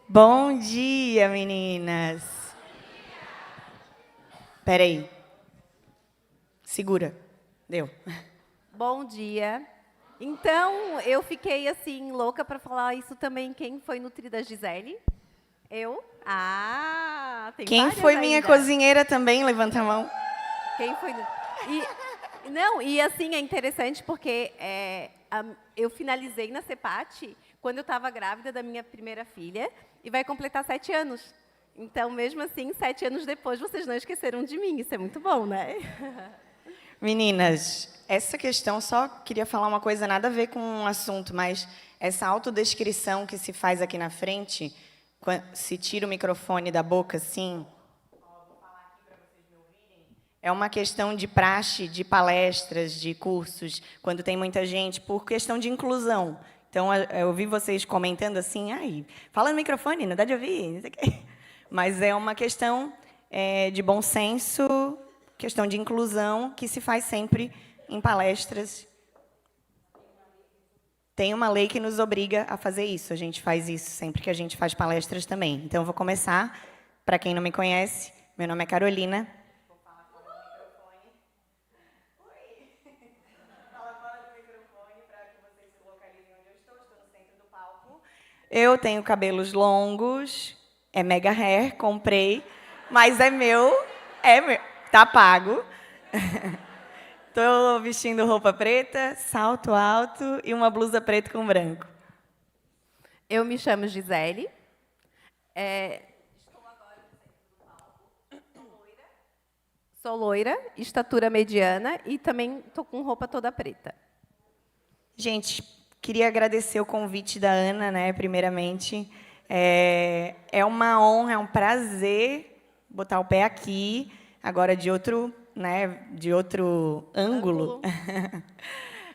Speaker 8: Bom dia, meninas. Peraí. Segura. Deu.
Speaker 9: Bom dia. Então, eu fiquei assim louca para falar isso também. Quem foi nutrida, Gisele? Eu? Ah, tem
Speaker 8: Quem
Speaker 9: várias
Speaker 8: foi minha
Speaker 9: ainda.
Speaker 8: cozinheira também? Levanta a mão.
Speaker 9: Quem foi? E assim é interessante porque eu finalizei na CEPAT quando eu estava grávida da minha primeira filha e vai completar 7 anos. Então, mesmo assim, 7 anos depois, vocês não esqueceram de mim. Isso é muito bom, né?
Speaker 8: Meninas, essa questão, só queria falar uma coisa, nada a ver com o assunto, mas essa autodescrição que se faz aqui na frente, se tira o microfone da boca, assim, é uma questão de praxe, de palestras, de cursos, quando tem muita gente, por questão de inclusão. Então, eu ouvi vocês comentando assim, ai, fala no microfone, não dá de ouvir, não sei o quê. Mas é uma questão de bom senso, questão de inclusão, que se faz sempre em palestras. Tem uma lei que nos obriga a fazer isso, a gente faz isso sempre que a gente faz palestras também. Então, eu vou começar, para quem não me conhece, meu nome é Carolina. Eu tenho cabelos longos, é mega hair, comprei, mas é meu, tá pago. Estou vestindo roupa preta, salto alto e uma blusa preta com branco.
Speaker 9: Eu me chamo Gisele. Estou agora no centro do palco. Sou loira, estatura mediana e também estou com roupa toda preta.
Speaker 8: Gente, queria agradecer o convite da Ana, né, primeiramente. É uma honra, é um prazer botar o pé aqui, agora de outro, né, de outro ângulo.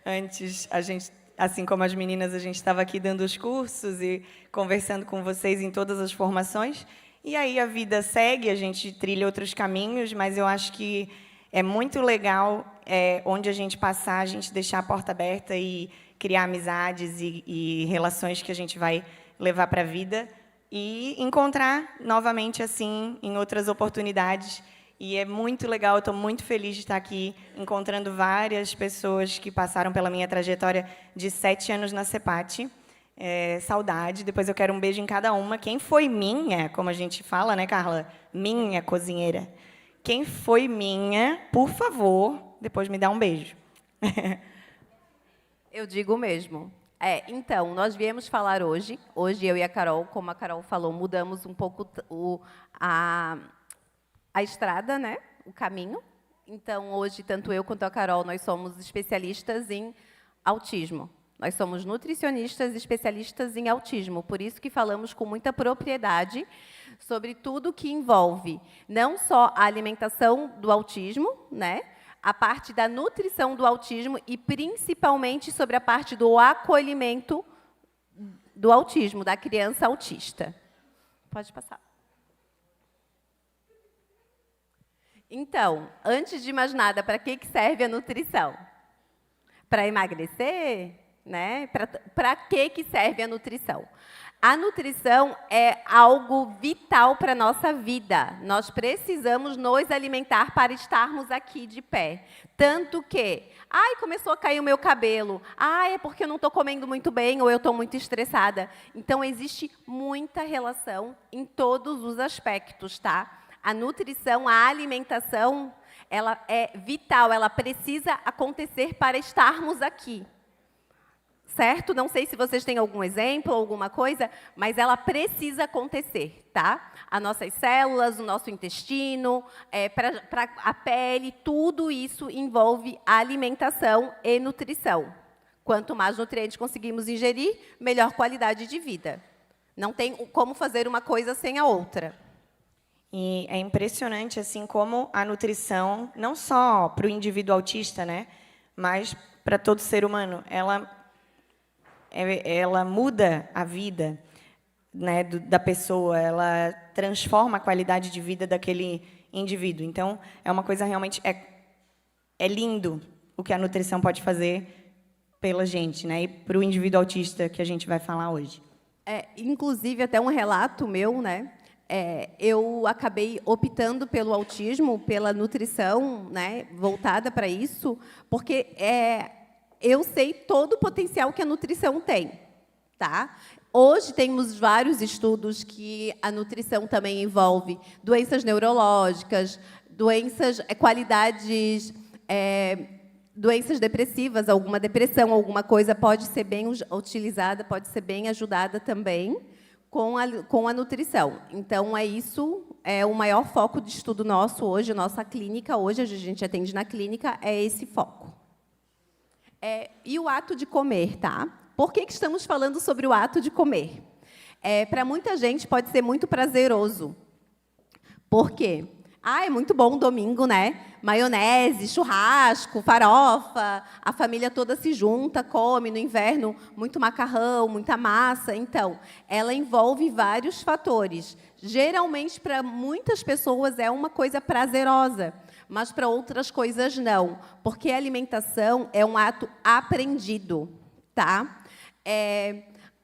Speaker 8: Antes, a gente, assim como as meninas, a gente estava aqui dando os cursos e conversando com vocês em todas as formações. E aí a vida segue, a gente trilha outros caminhos, mas eu acho que É muito legal onde a gente passar, a gente deixar a porta aberta e criar amizades e relações que a gente vai levar para a vida e encontrar novamente assim em outras oportunidades. E é muito legal, eu estou muito feliz de estar aqui encontrando várias pessoas que passaram pela minha trajetória de 7 anos na CEPAT. Saudade, depois eu quero um beijo em cada uma. Quem foi minha, como a gente fala, né, Carla? Minha cozinheira. Quem foi minha, por favor, depois me dá um beijo.
Speaker 9: Eu digo mesmo. Então, nós viemos falar hoje eu e a Carol, como a Carol falou, mudamos um pouco a estrada, né? O caminho. Então, hoje, tanto eu quanto a Carol, nós somos especialistas em autismo. Nós somos nutricionistas especialistas em autismo, por isso que falamos com muita propriedade sobre tudo que envolve não só a alimentação do autismo, né? A parte da nutrição do autismo e, principalmente, sobre a parte do acolhimento do autismo, da criança autista. Pode passar. Então, antes de mais nada, para que serve a nutrição? Para emagrecer? Né? Para que serve a nutrição? A nutrição é algo vital para a nossa vida. Nós precisamos nos alimentar para estarmos aqui de pé. Tanto que, começou a cair o meu cabelo. É porque eu não estou comendo muito bem ou eu estou muito estressada. Então, existe muita relação em todos os aspectos, tá? A nutrição, a alimentação, ela é vital, ela precisa acontecer para estarmos aqui. Certo? Não sei se vocês têm algum exemplo, alguma coisa, mas ela precisa acontecer, tá? As nossas células, o nosso intestino, para a pele, tudo isso envolve alimentação e nutrição. Quanto mais nutrientes conseguimos ingerir, melhor qualidade de vida. Não tem como fazer uma coisa sem a outra.
Speaker 8: E é impressionante assim como a nutrição, não só para o indivíduo autista, né, mas para todo ser humano, ela muda a vida, né, da pessoa, ela transforma a qualidade de vida daquele indivíduo. Então, é uma coisa realmente... É lindo o que a nutrição pode fazer pela gente, né, e para o indivíduo autista que a gente vai falar hoje.
Speaker 9: Inclusive, até um relato meu, né? Eu acabei optando pelo autismo, pela nutrição, né, voltada para isso, porque eu sei todo o potencial que a nutrição tem, tá? Hoje temos vários estudos que a nutrição também envolve doenças neurológicas, doenças depressivas, alguma depressão, alguma coisa pode ser bem utilizada, pode ser bem ajudada também com a nutrição. Então, isso é o maior foco de estudo nosso hoje, nossa clínica hoje, a gente atende na clínica, é esse foco. E o ato de comer, tá? Por que estamos falando sobre o ato de comer? Para muita gente pode ser muito prazeroso. Por quê? É muito bom domingo, né? Maionese, churrasco, farofa, a família toda se junta, come no inverno muito macarrão, muita massa. Então, ela envolve vários fatores. Geralmente, para muitas pessoas, é uma coisa prazerosa, mas para outras coisas não, porque a alimentação é um ato aprendido, tá?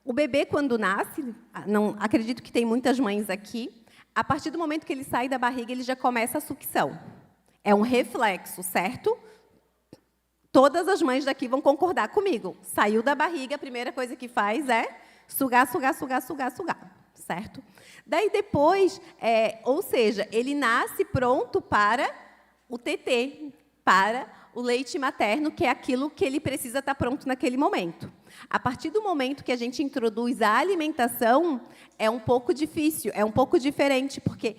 Speaker 9: O bebê, quando nasce, acredito que tem muitas mães aqui, a partir do momento que ele sai da barriga, ele já começa a sucção. É um reflexo, certo? Todas as mães daqui vão concordar comigo. Saiu da barriga, a primeira coisa que faz é sugar, sugar, sugar, sugar, sugar, certo? Daí depois, ou seja, ele nasce pronto para o TT, para o leite materno, que é aquilo que ele precisa estar pronto naquele momento. A partir do momento que a gente introduz a alimentação, é um pouco difícil, é um pouco diferente, porque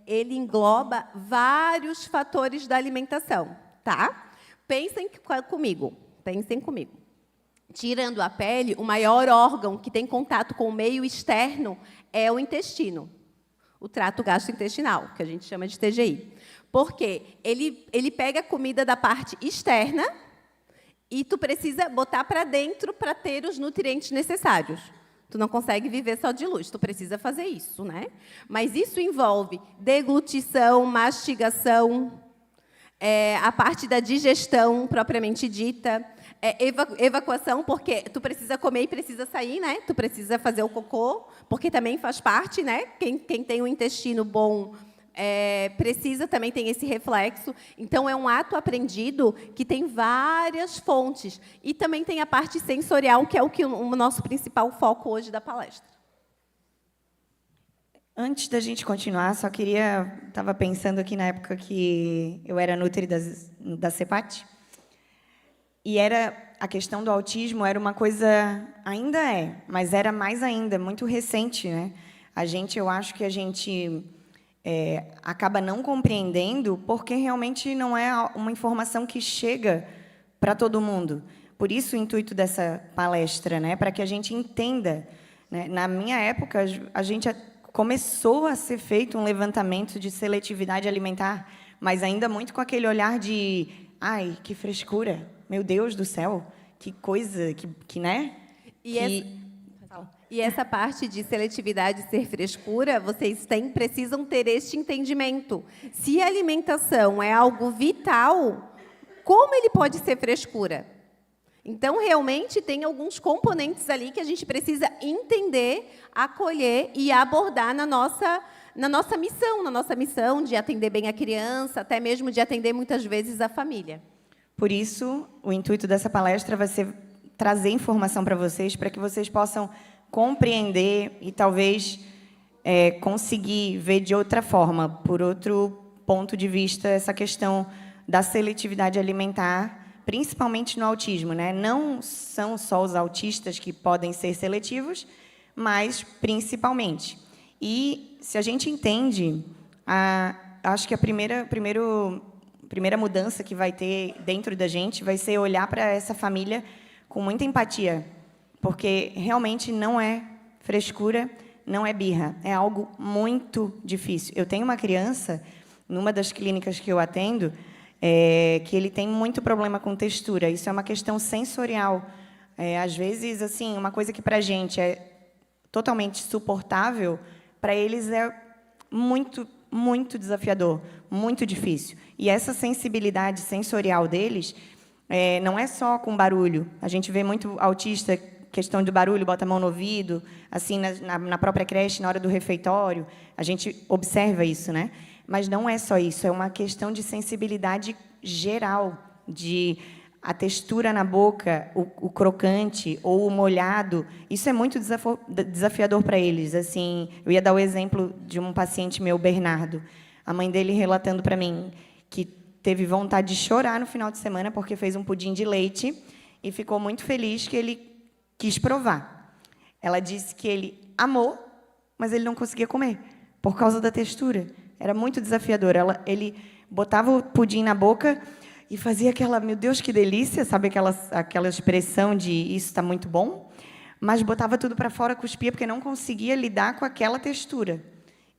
Speaker 9: ele engloba vários fatores da alimentação, tá? Pensem comigo. Tirando a pele, o maior órgão que tem contato com o meio externo é o intestino, o trato gastrointestinal, que a gente chama de TGI. Porque ele pega a comida da parte externa e tu precisa botar para dentro para ter os nutrientes necessários. Tu não consegue viver só de luz, tu precisa fazer isso, né? Mas isso envolve deglutição, mastigação. a parte da digestão propriamente dita, evacuação, porque tu precisa comer e precisa sair, né? Tu precisa fazer o cocô, porque também faz parte, né? Quem tem um intestino bom precisa também ter esse reflexo. Então, é um ato aprendido que tem várias fontes. E também tem a parte sensorial, que é o nosso principal foco hoje da palestra.
Speaker 8: Antes da gente continuar, só queria... Estava pensando aqui na época que eu era nutri da CEPAT, e a questão do autismo era uma coisa... Ainda é, mas era mais ainda, muito recente, né? Eu acho que a gente acaba não compreendendo porque realmente não é uma informação que chega para todo mundo. Por isso o intuito dessa palestra, né? Para que a gente entenda, né? Na minha época, a gente começou a ser feito um levantamento de seletividade alimentar, mas ainda muito com aquele olhar de, ai, que frescura, meu Deus do céu, que coisa, né?
Speaker 9: E essa parte de seletividade ser frescura, vocês precisam ter este entendimento. Se a alimentação é algo vital, como ele pode ser frescura? Então, realmente, tem alguns componentes ali que a gente precisa entender, acolher e abordar na nossa missão de atender bem a criança, até mesmo de atender, muitas vezes, a família.
Speaker 8: Por isso, o intuito dessa palestra vai ser trazer informação para vocês, para que vocês possam compreender e, talvez, conseguir ver de outra forma, por outro ponto de vista, essa questão da seletividade alimentar, principalmente no autismo, né? Não são só os autistas que podem ser seletivos, mas principalmente. E se a gente entende, acho que a primeira mudança que vai ter dentro da gente vai ser olhar para essa família com muita empatia, porque realmente não é frescura, não é birra, é algo muito difícil. Eu tenho uma criança, numa das clínicas que eu atendo, que ele tem muito problema com textura. Isso é uma questão sensorial. Às vezes, assim, uma coisa que para a gente é totalmente suportável, para eles é muito, muito desafiador, muito difícil. E essa sensibilidade sensorial deles não é só com barulho. A gente vê muito autista, questão do barulho, bota a mão no ouvido, assim, na própria creche, na hora do refeitório. A gente observa isso, né? Mas não é só isso, é uma questão de sensibilidade geral, de a textura na boca, o crocante ou o molhado. Isso é muito desafiador para eles. Assim, eu ia dar o exemplo de um paciente meu, Bernardo, a mãe dele relatando para mim que teve vontade de chorar no final de semana porque fez um pudim de leite e ficou muito feliz que ele quis provar. Ela disse que ele amou, mas ele não conseguia comer por causa da textura. Era muito desafiador. Ele botava o pudim na boca e fazia aquela, meu Deus, que delícia, sabe aquela expressão de isso está muito bom? Mas botava tudo para fora, cuspia, porque não conseguia lidar com aquela textura.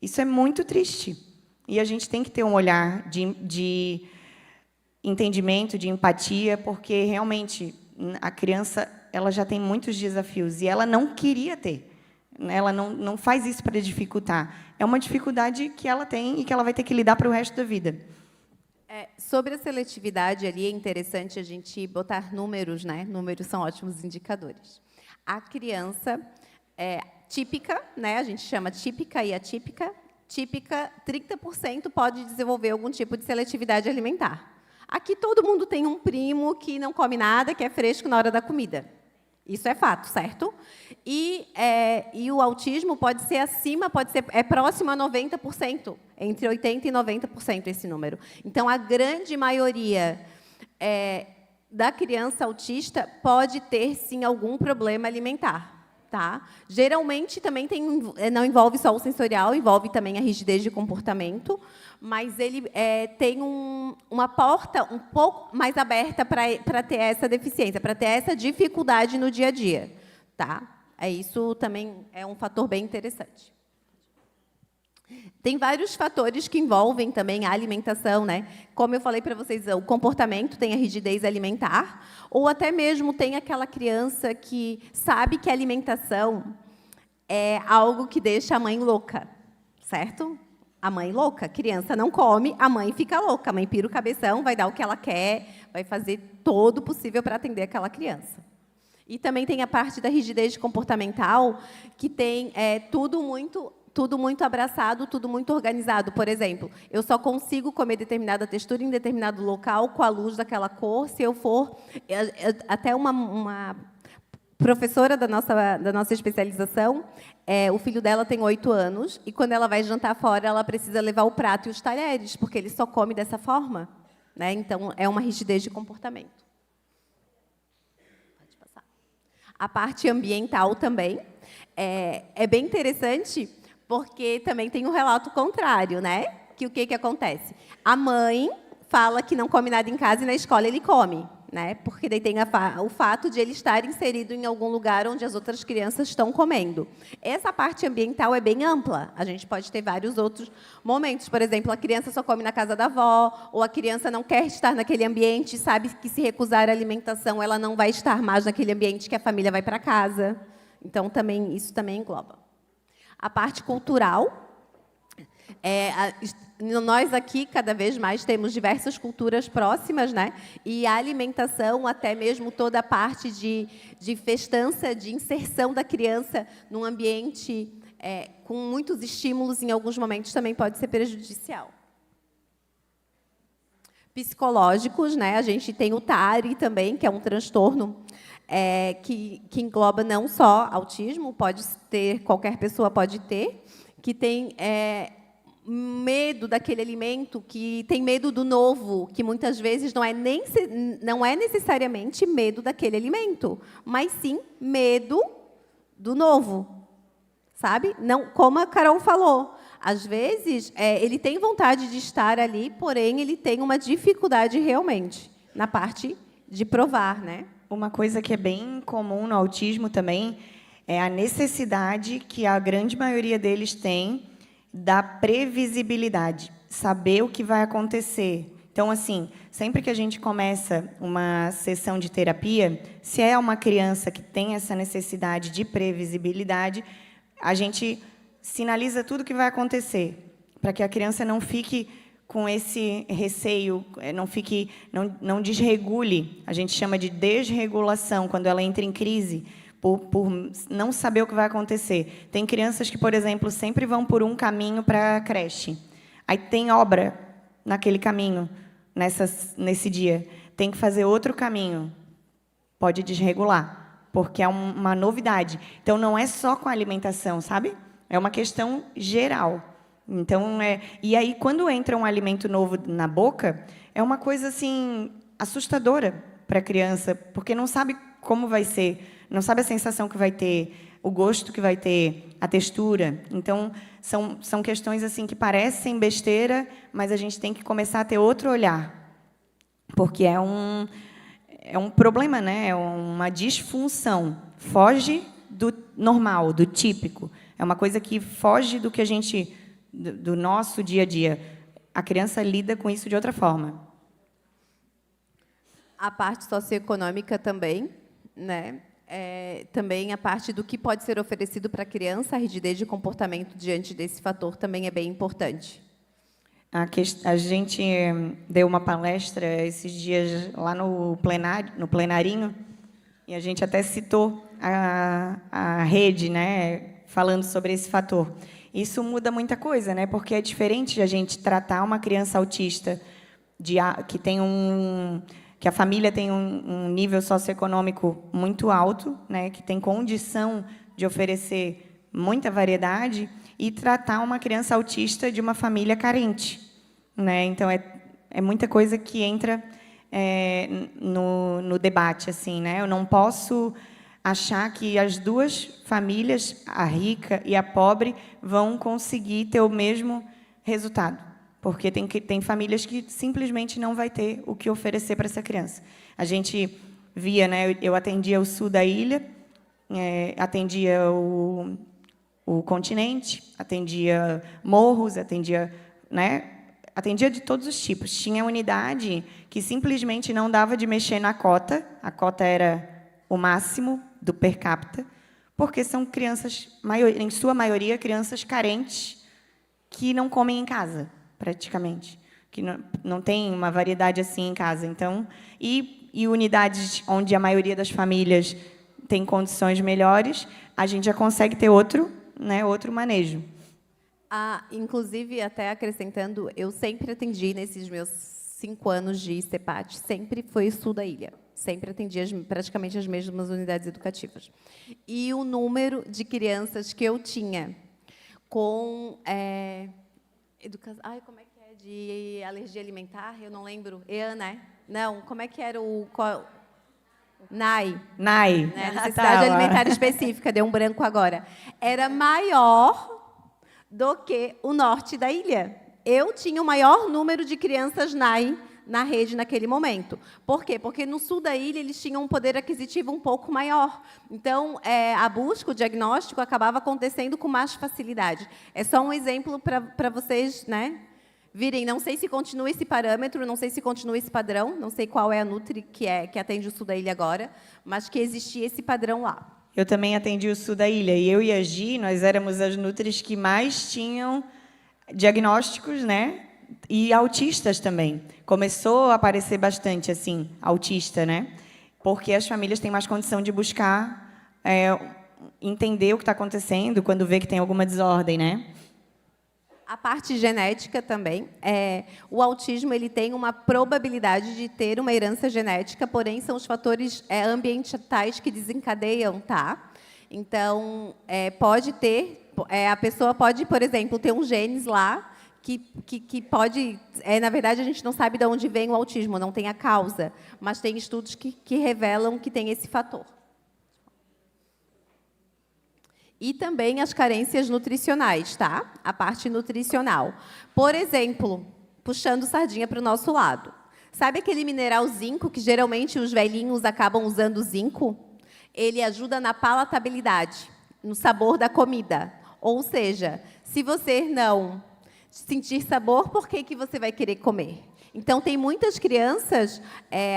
Speaker 8: Isso é muito triste. E a gente tem que ter um olhar de entendimento, de empatia, porque, realmente, a criança ela já tem muitos desafios e ela não queria ter. Ela não faz isso para dificultar. É uma dificuldade que ela tem e que ela vai ter que lidar para o resto da vida.
Speaker 9: Sobre a seletividade, ali é interessante a gente botar números, né? Números são ótimos indicadores. A criança típica, né? A gente chama típica e atípica. Típica, 30% pode desenvolver algum tipo de seletividade alimentar. Aqui todo mundo tem um primo que não come nada, que é fresco na hora da comida. Isso é fato, certo? E o autismo pode ser acima, próximo a 90%, entre 80% e 90% esse número. Então, a grande maioria da criança autista pode ter, sim, algum problema alimentar. Tá? Geralmente, também não envolve só o sensorial, envolve também a rigidez de comportamento, mas ele tem uma porta um pouco mais aberta para ter essa deficiência, para ter essa dificuldade no dia a dia. Tá? Isso também é um fator bem interessante. Tem vários fatores que envolvem também a alimentação, né? Como eu falei para vocês, o comportamento tem a rigidez alimentar, ou até mesmo tem aquela criança que sabe que a alimentação é algo que deixa a mãe louca, certo? A mãe louca, criança não come, a mãe fica louca, a mãe pira o cabeção, vai dar o que ela quer, vai fazer todo o possível para atender aquela criança. E também tem a parte da rigidez comportamental, que tem tudo muito abraçado, tudo muito organizado. Por exemplo, eu só consigo comer determinada textura em determinado local, com a luz daquela cor, se eu for... Até uma professora da nossa especialização, o filho dela tem 8 anos, e quando ela vai jantar fora, ela precisa levar o prato e os talheres, porque ele só come dessa forma. Né? Então, é uma rigidez de comportamento. Pode passar. A parte ambiental também é bem interessante, porque também tem um relato contrário, né? Que o que acontece? A mãe fala que não come nada em casa e na escola ele come, né? Porque daí tem o fato de ele estar inserido em algum lugar onde as outras crianças estão comendo. Essa parte ambiental é bem ampla. A gente pode ter vários outros momentos. Por exemplo, a criança só come na casa da avó, ou a criança não quer estar naquele ambiente, sabe que se recusar a alimentação, ela não vai estar mais naquele ambiente que a família vai para casa. Então, isso também engloba. A parte cultural, nós aqui, cada vez mais, temos diversas culturas próximas, né? E a alimentação, até mesmo toda a parte de festança, de inserção da criança num ambiente com muitos estímulos, em alguns momentos, também pode ser prejudicial. Psicológicos, né? A gente tem o TARI também, que é um transtorno que engloba não só autismo, qualquer pessoa pode ter, que tem medo daquele alimento, que tem medo do novo, que muitas vezes não é necessariamente medo daquele alimento, mas sim medo do novo, sabe? Não, como a Carol falou, às vezes ele tem vontade de estar ali, porém ele tem uma dificuldade realmente na parte de provar, né?
Speaker 8: Uma coisa que é bem comum no autismo também é a necessidade que a grande maioria deles tem da previsibilidade, saber o que vai acontecer. Então, assim, sempre que a gente começa uma sessão de terapia, se é uma criança que tem essa necessidade de previsibilidade, a gente sinaliza tudo o que vai acontecer, para que a criança não fique com esse receio, não desregule. A gente chama de desregulação, quando ela entra em crise, por não saber o que vai acontecer. Tem crianças que, por exemplo, sempre vão por um caminho para a creche. Aí tem obra naquele caminho, nesse dia. Tem que fazer outro caminho. Pode desregular, porque é uma novidade. Então, não é só com a alimentação, sabe? É uma questão geral. Então, e aí, quando entra um alimento novo na boca, é uma coisa assim assustadora para a criança, porque não sabe como vai ser, não sabe a sensação que vai ter, o gosto que vai ter, a textura. Então, são questões assim que parecem besteira, mas a gente tem que começar a ter outro olhar, porque é um problema, né? É uma disfunção, foge do normal, do típico. É uma coisa que foge do que a gente, do nosso dia a dia. A criança lida com isso de outra forma.
Speaker 9: A parte socioeconômica também, né? Também a parte do que pode ser oferecido para a criança, a rigidez de comportamento diante desse fator também é bem importante.
Speaker 8: A gente deu uma palestra esses dias lá no plenarinho, e a gente até citou a rede, né, falando sobre esse fator. Isso muda muita coisa, né, porque é diferente de a gente tratar uma criança autista que a família tem um nível socioeconômico muito alto, né, que tem condição de oferecer muita variedade, e tratar uma criança autista de uma família carente, né? Então, é muita coisa que entra no debate, assim, né? Eu não posso achar que as duas famílias, a rica e a pobre, vão conseguir ter o mesmo resultado, porque tem famílias que simplesmente não vai ter o que oferecer para essa criança. A gente via, né? Eu atendia o sul da ilha, atendia o continente, atendia morros, atendia de todos os tipos. Tinha unidade que simplesmente não dava de mexer na cota, a cota era o máximo do per capita, porque são crianças, em sua maioria, crianças carentes, que não comem em casa, praticamente. Que não tem uma variedade assim em casa. Então, e unidades onde a maioria das famílias tem condições melhores, a gente já consegue ter outro manejo.
Speaker 9: Inclusive, até acrescentando, eu sempre atendi nesses meus 5 anos de CEPAT, sempre foi sul da ilha. Sempre atendi praticamente as mesmas unidades educativas. E o número de crianças que eu tinha com educação... Ai, como é que é? De alergia alimentar? Eu não lembro. né? Não, como é que era o... NAI.
Speaker 8: NAI.
Speaker 9: Né? Necessidade alimentar específica, deu um branco agora. Era maior do que o norte da ilha. Eu tinha o maior número de crianças NAI na rede naquele momento. Por quê? Porque no sul da ilha eles tinham um poder aquisitivo um pouco maior. Então, a busca, o diagnóstico acabava acontecendo com mais facilidade. É só um exemplo para vocês, né, virem. Não sei se continua esse parâmetro, não sei se continua esse padrão, não sei qual é a Nutri que atende o sul da ilha agora, mas que existia esse padrão lá.
Speaker 8: Eu também atendi o sul da ilha. E eu e a Gi, nós éramos as Nutris que mais tinham diagnósticos, né? E autistas também. Começou a aparecer bastante, assim, autista, né? Porque as famílias têm mais condição de buscar entender o que está acontecendo quando vê que tem alguma desordem, né?
Speaker 9: A parte genética também. O autismo ele tem uma probabilidade de ter uma herança genética, porém são os fatores ambientais que desencadeiam, tá? Então, pode ter... a pessoa pode, por exemplo, ter um genes lá que pode... na verdade, a gente não sabe de onde vem o autismo, não tem a causa, mas tem estudos que revelam que tem esse fator. E também as carências nutricionais, tá? A parte nutricional. Por exemplo, puxando sardinha para o nosso lado. Sabe aquele mineral zinco, que geralmente os velhinhos acabam usando zinco? Ele ajuda na palatabilidade, no sabor da comida. Ou seja, se você não sentir sabor, por que você vai querer comer? Então, tem muitas crianças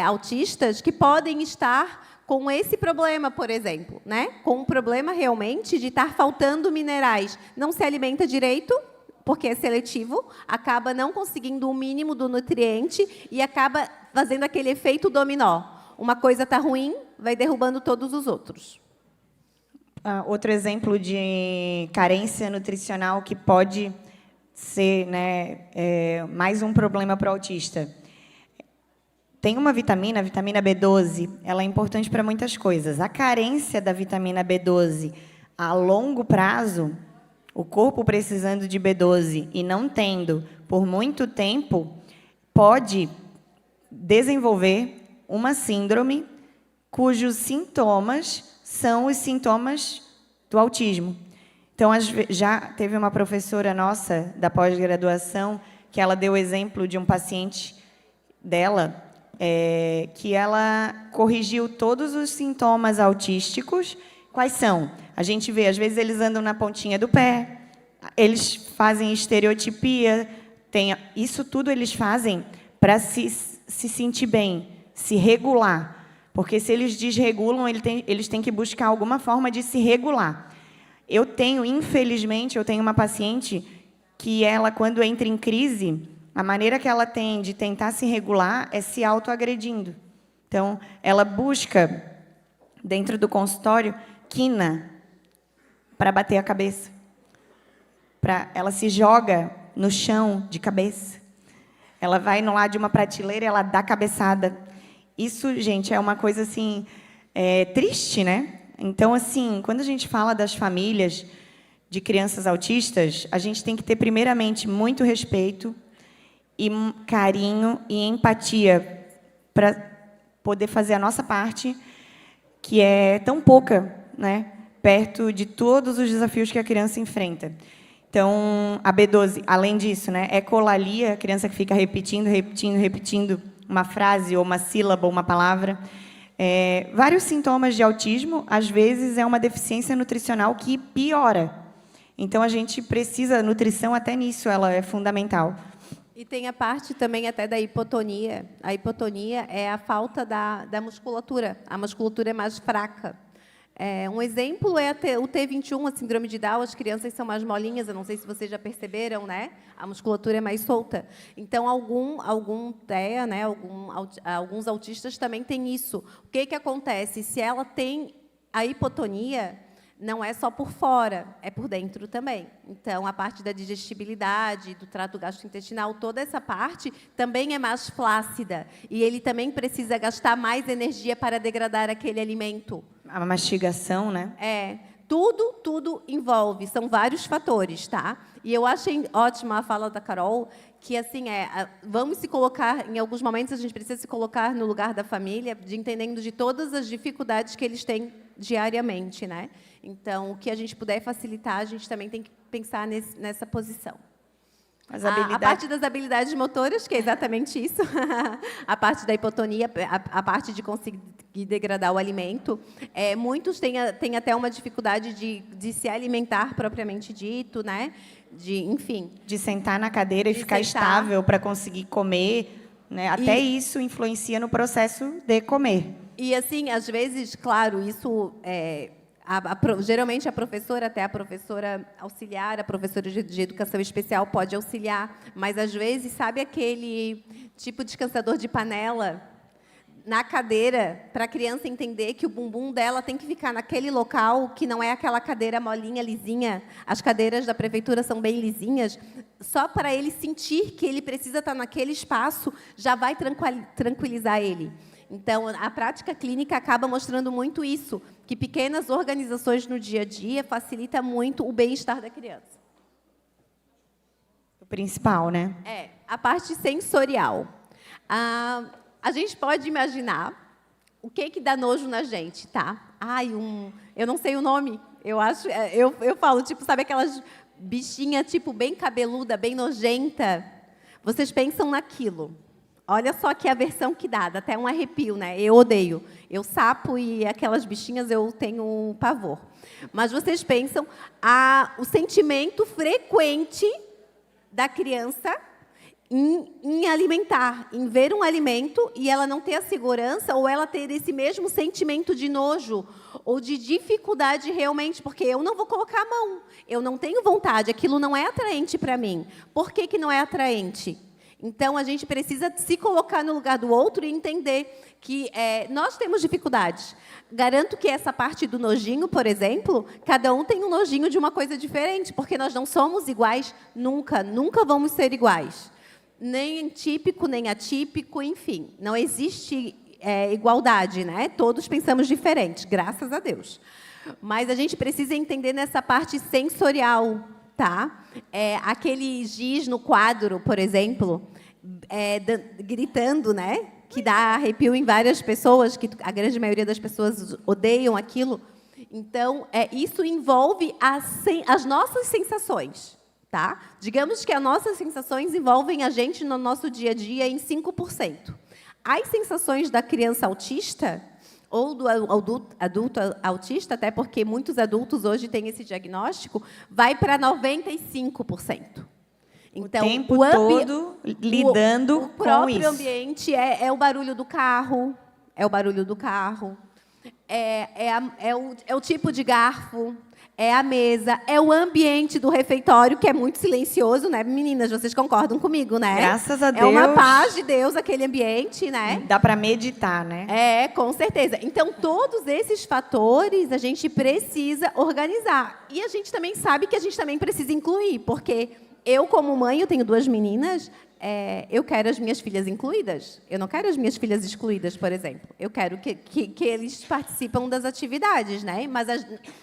Speaker 9: autistas que podem estar com esse problema, por exemplo, né? Com um problema realmente de estar faltando minerais. Não se alimenta direito, porque é seletivo, acaba não conseguindo o mínimo do nutriente e acaba fazendo aquele efeito dominó. Uma coisa está ruim, vai derrubando todos os outros.
Speaker 8: Outro exemplo de carência nutricional que pode ser, né, mais um problema para o autista. Tem uma vitamina, a vitamina B12, ela é importante para muitas coisas. A carência da vitamina B12 a longo prazo, o corpo precisando de B12 e não tendo por muito tempo, pode desenvolver uma síndrome cujos sintomas são os sintomas do autismo. Então, já teve uma professora nossa da pós-graduação que ela deu o exemplo de um paciente dela, que ela corrigiu todos os sintomas autísticos. Quais são? A gente vê, às vezes, eles andam na pontinha do pé, eles fazem estereotipia, isso tudo eles fazem para se sentir bem, se regular. Porque, se eles desregulam, eles têm que buscar alguma forma de se regular. Infelizmente, eu tenho uma paciente que ela, quando entra em crise, a maneira que ela tem de tentar se regular é se autoagredindo. Então, ela busca, dentro do consultório, quina para bater a cabeça. Ela se joga no chão de cabeça. Ela vai no lado de uma prateleira e ela dá cabeçada. Isso, gente, é uma coisa assim, triste, né? Então, assim, quando a gente fala das famílias de crianças autistas, a gente tem que ter, primeiramente, muito respeito, e carinho e empatia para poder fazer a nossa parte, que é tão pouca, né, perto de todos os desafios que a criança enfrenta. Então, a B12, além disso, né, ecolalia, a criança que fica repetindo uma frase, ou uma sílaba, ou uma palavra. Vários sintomas de autismo, às vezes, é uma deficiência nutricional que piora. Então, a gente precisa, a nutrição até nisso, ela é fundamental.
Speaker 9: E tem a parte também até da hipotonia. A hipotonia é a falta da musculatura. A musculatura é mais fraca. Um exemplo é o T21, a síndrome de Down. As crianças são mais molinhas, eu não sei se vocês já perceberam, né? A musculatura é mais solta. Então, algum TEA, né? Alguns autistas também têm isso. O que acontece? Se ela tem a hipotonia, não é só por fora, é por dentro também. Então, a parte da digestibilidade, do trato gastrointestinal, toda essa parte também é mais flácida. E ele também precisa gastar mais energia para degradar aquele alimento.
Speaker 8: A mastigação, né?
Speaker 9: Tudo envolve, são vários fatores, tá? E eu achei ótima a fala da Carol, que assim vamos se colocar, em alguns momentos a gente precisa se colocar no lugar da família, entendendo de todas as dificuldades que eles têm diariamente, né? Então, o que a gente puder facilitar, a gente também tem que pensar nessa posição. A parte das habilidades motoras, que é exatamente isso, a parte da hipotonia, a parte de conseguir degradar o alimento. Muitos têm até uma dificuldade de se alimentar propriamente dito, né? Enfim.
Speaker 8: De sentar na cadeira e ficar estável para conseguir comer, né? Até isso influencia no processo de comer.
Speaker 9: E, assim, às vezes, claro, isso geralmente a professora, até a professora auxiliar, a professora de educação especial pode auxiliar, mas às vezes, sabe aquele tipo de descansador de panela na cadeira, para a criança entender que o bumbum dela tem que ficar naquele local, que não é aquela cadeira molinha, lisinha. As cadeiras da prefeitura são bem lisinhas, só para ele sentir que ele precisa estar naquele espaço, já vai tranquilizar ele. Então, a prática clínica acaba mostrando muito isso, que pequenas organizações no dia a dia facilitam muito o bem-estar da criança.
Speaker 8: O principal, né?
Speaker 9: A parte sensorial. A gente pode imaginar o que dá nojo na gente, tá? Eu não sei o nome. Eu falo, tipo, sabe aquelas bichinhas, tipo, bem cabeluda, bem nojenta? Vocês pensam naquilo. Olha só que a versão que dá até um arrepio, né? Eu odeio. Eu sapo e aquelas bichinhas eu tenho pavor. Mas vocês pensam o sentimento frequente da criança em alimentar, em ver um alimento e ela não ter a segurança ou ela ter esse mesmo sentimento de nojo ou de dificuldade realmente, porque eu não vou colocar a mão, eu não tenho vontade, aquilo não é atraente para mim. Por que não é atraente? Então, a gente precisa se colocar no lugar do outro e entender que nós temos dificuldades. Garanto que essa parte do nojinho, por exemplo, cada um tem um nojinho de uma coisa diferente, porque nós não somos iguais nunca, nunca vamos ser iguais. Nem típico, nem atípico, enfim. Não existe igualdade, né? Todos pensamos diferente, graças a Deus. Mas a gente precisa entender nessa parte sensorial, tá? Aquele giz no quadro, por exemplo, gritando, né? Que dá arrepio em várias pessoas, que a grande maioria das pessoas odeiam aquilo. Então, isso envolve as nossas sensações, tá? Digamos que as nossas sensações envolvem a gente no nosso dia a dia em 5%. As sensações da criança autista ou do adulto autista, até porque muitos adultos hoje têm esse diagnóstico, vai para 95%. Então,
Speaker 8: o tempo todo lidando com isso. O
Speaker 9: próprio ambiente é o barulho do carro, é o tipo de garfo, é a mesa, é o ambiente do refeitório, que é muito silencioso, né? Meninas, vocês concordam comigo, né?
Speaker 8: Graças a Deus.
Speaker 9: É uma paz de Deus aquele ambiente, né?
Speaker 8: Dá para meditar, né?
Speaker 9: Com certeza. Então, todos esses fatores a gente precisa organizar. E a gente também sabe que a gente também precisa incluir, porque eu, como mãe, eu tenho 2 meninas, eu quero as minhas filhas incluídas. Eu não quero as minhas filhas excluídas, por exemplo. Eu quero que eles participem das atividades, né?